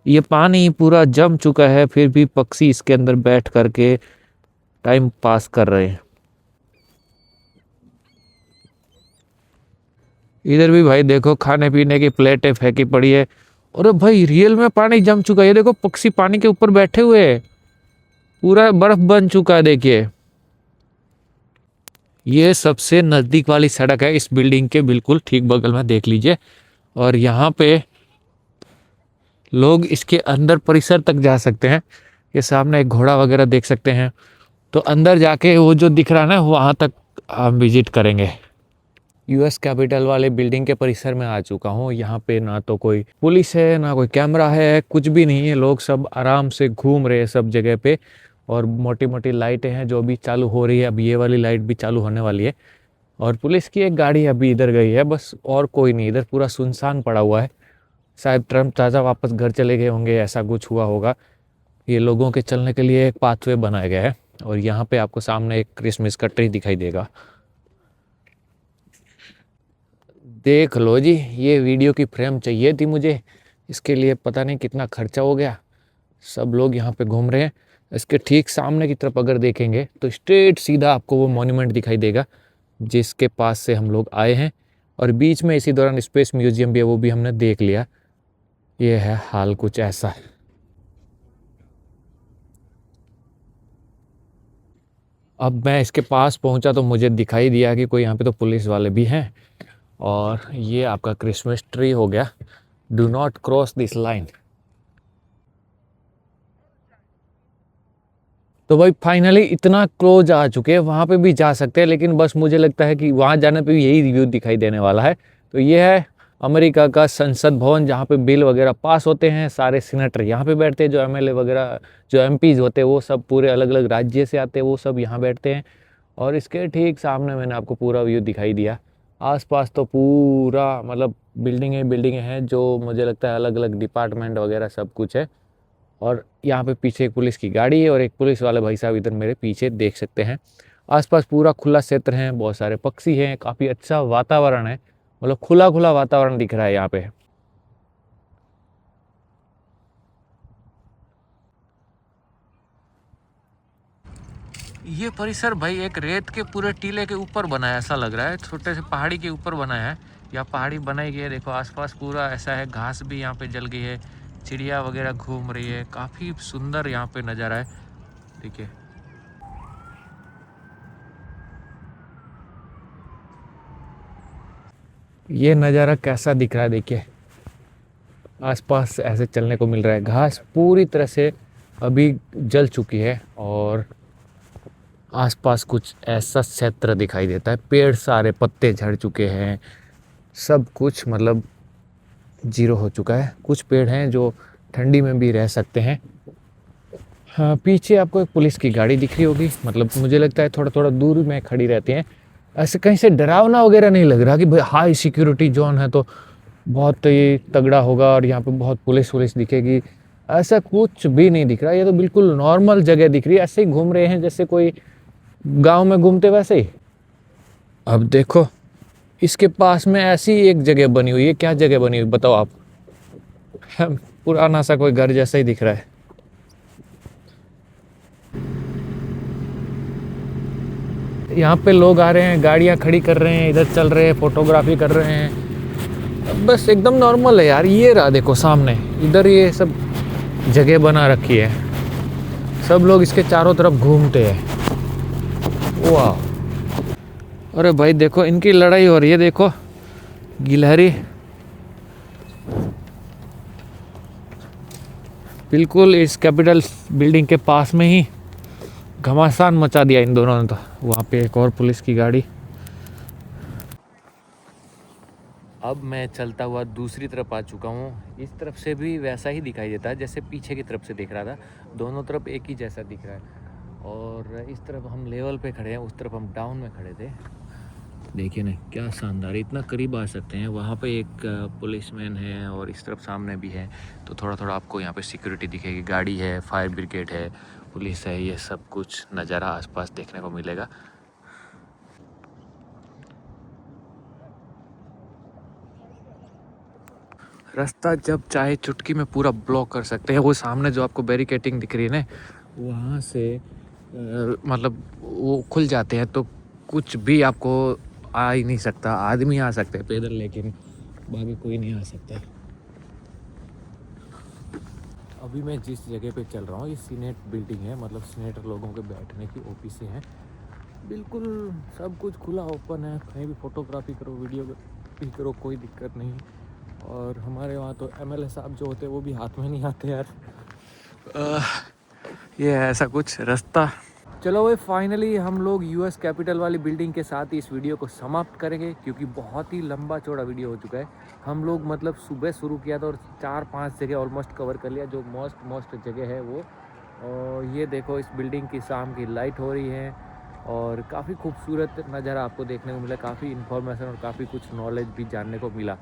ये पानी पूरा जम चुका है, फिर भी पक्षी इसके अंदर बैठ करके टाइम पास कर रहे हैं। इधर भी भाई देखो खाने पीने की प्लेटें फेंकी पड़ी है। और भाई रियल में पानी जम चुका है, ये देखो पक्षी पानी के ऊपर बैठे हुए हैं, पूरा बर्फ बन चुका है देखिए। ये सबसे नजदीक वाली सड़क है इस बिल्डिंग के बिल्कुल ठीक बगल में, देख लीजिए। और यहाँ पे लोग इसके अंदर परिसर तक जा सकते हैं। ये सामने एक घोड़ा वगैरह देख सकते हैं। तो अंदर जाके वो जो दिख रहा है ना, वहाँ तक हम विजिट करेंगे। यूएस कैपिटल वाले बिल्डिंग के परिसर में आ चुका हूँ। यहाँ पे ना तो कोई पुलिस है, ना कोई कैमरा है, कुछ भी नहीं है। लोग सब आराम से घूम रहे हैं सब जगह पे। और मोटी मोटी लाइटें हैं जो भी चालू हो रही है, अब ये वाली लाइट भी चालू होने वाली है। और पुलिस की एक गाड़ी अभी इधर गई है बस, और कोई नहीं। इधर पूरा सुनसान पड़ा हुआ है। शायद ट्रम्प चाचा वापस घर चले गए होंगे, ऐसा कुछ हुआ होगा। ये लोगों के चलने के लिए एक पाथवे बनाया गया है। और यहाँ पे आपको सामने एक क्रिसमस का ट्री दिखाई देगा। देख लो जी, ये वीडियो की फ्रेम चाहिए थी मुझे, इसके लिए पता नहीं कितना खर्चा हो गया। सब लोग यहाँ पे घूम रहे हैं। इसके ठीक सामने की तरफ अगर देखेंगे तो स्ट्रेट सीधा आपको वो मॉन्यूमेंट दिखाई देगा जिसके पास से हम लोग आए हैं। और बीच में इसी दौरान स्पेस म्यूजियम भी है, वो भी हमने देख लिया। ये है हाल कुछ ऐसा। अब मैं इसके पास पहुंचा तो मुझे दिखाई दिया कि कोई यहाँ पे तो पुलिस वाले भी हैं। और ये आपका क्रिसमस ट्री हो गया। Do not cross this line. तो भाई फाइनली इतना क्लोज आ चुके हैं, वहाँ पे भी जा सकते हैं, लेकिन बस मुझे लगता है कि वहाँ जाने पे भी यही रिव्यू दिखाई देने वाला है। तो ये है अमेरिका का संसद भवन, जहाँ पे बिल वगैरह पास होते हैं। सारे सीनेटर यहाँ पे बैठते हैं, जो एमएलए वगैरह जो एमपीज होते हैं वो सब पूरे अलग अलग राज्य से आते हैं, वो सब यहाँ बैठते हैं। और इसके ठीक सामने मैंने आपको पूरा व्यू दिखाई दिया। आसपास तो पूरा मतलब बिल्डिंगें हैं, जो मुझे लगता है अलग अलग डिपार्टमेंट वगैरह सब कुछ है। और यहाँ पे पीछे एक पुलिस की गाड़ी है और एक पुलिस वाले भाई साहब इधर मेरे पीछे देख सकते हैं। आसपास पूरा खुला क्षेत्र है, बहुत सारे पक्षी हैं, काफ़ी अच्छा वातावरण है। मतलब खुला खुला वातावरण दिख रहा है यहाँ पे। ये परिसर भाई एक रेत के पूरे टीले के ऊपर बना है, ऐसा लग रहा है। छोटे से पहाड़ी के ऊपर बना है, या पहाड़ी बनाई गई है। देखो आसपास पूरा ऐसा है, घास भी यहाँ पे जल गई है, चिड़िया वगैरह घूम रही है। काफ़ी सुंदर यहाँ पे नज़ारा है, देखिए। ये नज़ारा कैसा दिख रहा है देखिए। आसपास ऐसे चलने को मिल रहा है। घास पूरी तरह से अभी जल चुकी है और आसपास कुछ ऐसा क्षेत्र दिखाई देता है। पेड़ सारे पत्ते झड़ चुके हैं, सब कुछ मतलब जीरो हो चुका है। कुछ पेड़ हैं जो ठंडी में भी रह सकते हैं। हाँ, पीछे आपको एक पुलिस की गाड़ी दिख रही होगी, मतलब मुझे लगता है थोड़ा थोड़ा दूर में खड़ी रहती हैं। ऐसे कहीं से डरावना वगैरह नहीं लग रहा कि भाई हाई सिक्योरिटी जोन है तो बहुत ये तगड़ा होगा और यहाँ पे बहुत पुलिस वुलिस दिखेगी। ऐसा कुछ भी नहीं दिख रहा। ये तो बिल्कुल नॉर्मल जगह दिख रही है, ऐसे ही घूम रहे हैं जैसे कोई गांव में घूमते वैसे ही। अब देखो इसके पास में ऐसी एक जगह बनी हुई है। क्या जगह बनी हुई बताओ आप? पुराना सा कोई घर जैसा ही दिख रहा है। यहाँ पे लोग आ रहे हैं, गाड़ियाँ खड़ी कर रहे हैं, इधर चल रहे हैं, फोटोग्राफी कर रहे हैं। बस एकदम नॉर्मल है यार। ये रहा देखो सामने, इधर ये सब जगह बना रखी है, सब लोग इसके चारों तरफ घूमते हैं। वाह! अरे भाई देखो इनकी लड़ाई हो रही है, देखो गिलहरी बिल्कुल इस कैपिटल बिल्डिंग के पास में ही घमासान मचा दिया इन दोनों ने। तो वहाँ पे एक और पुलिस की गाड़ी। अब मैं चलता हुआ दूसरी तरफ आ चुका हूँ। इस तरफ से भी वैसा ही दिखाई देता है जैसे पीछे की तरफ से दिख रहा था। दोनों तरफ एक ही जैसा दिख रहा है। और इस तरफ हम लेवल पे खड़े हैं, उस तरफ हम डाउन में खड़े थे। देखिए ना क्या शानदार, इतना करीब आ सकते हैं। वहाँ पे एक पुलिसमैन है और इस तरफ सामने भी है। तो थोड़ा थोड़ा आपको यहाँ पे सिक्योरिटी दिखेगी, गाड़ी है, फायर ब्रिगेड है, पुलिस है, ये सब कुछ नज़ारा आसपास देखने को मिलेगा। रास्ता जब चाहे चुटकी में पूरा ब्लॉक कर सकते हैं। वो सामने जो आपको बैरिकेटिंग दिख रही है ना, वहाँ से मतलब वो खुल जाते हैं, तो कुछ भी आपको आ ही नहीं सकता। आदमी आ सकते हैं पैदल, लेकिन बाकी कोई नहीं आ सकता। अभी मैं जिस जगह पे चल रहा हूँ ये सीनेट बिल्डिंग है, मतलब सीनेटर लोगों के बैठने की ऑफिसें हैं। बिल्कुल सब कुछ खुला ओपन है, कहीं भी फोटोग्राफी करो, वीडियो भी करो, कोई दिक्कत नहीं। और हमारे वहाँ तो एमएलए साहब जो होते हैं वो भी हाथ में नहीं आते यार। ये है ऐसा कुछ रास्ता। चलो भाई, फाइनली हम लोग यूएस कैपिटल वाली बिल्डिंग के साथ ही इस वीडियो को समाप्त करेंगे, क्योंकि बहुत ही लंबा चौड़ा वीडियो हो चुका है। हम लोग मतलब सुबह शुरू किया था और 4-5 जगह ऑलमोस्ट कवर कर लिया, जो मोस्ट जगह है वो। और ये देखो, इस बिल्डिंग की शाम की लाइट हो रही है और काफ़ी खूबसूरत नज़ारा आपको देखने को मिला, काफ़ी इन्फॉर्मेशन और काफ़ी कुछ नॉलेज भी जानने को मिला।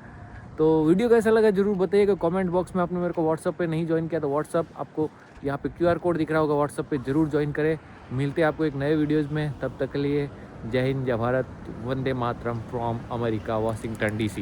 तो वीडियो कैसा लगा ज़रूर बताइएगा कमेंट बॉक्स में। आपने मेरे को व्हाट्सअप पे नहीं ज्वाइन किया तो व्हाट्सअप, आपको यहाँ पे क्यूआर कोड दिख रहा होगा, व्हाट्सअप पे ज़रूर ज्वाइन करें। मिलते हैं आपको एक नए वीडियोज़ में, तब तक के लिए जय हिंद, जय Bharat, Vande Mataram from America, Washington DC।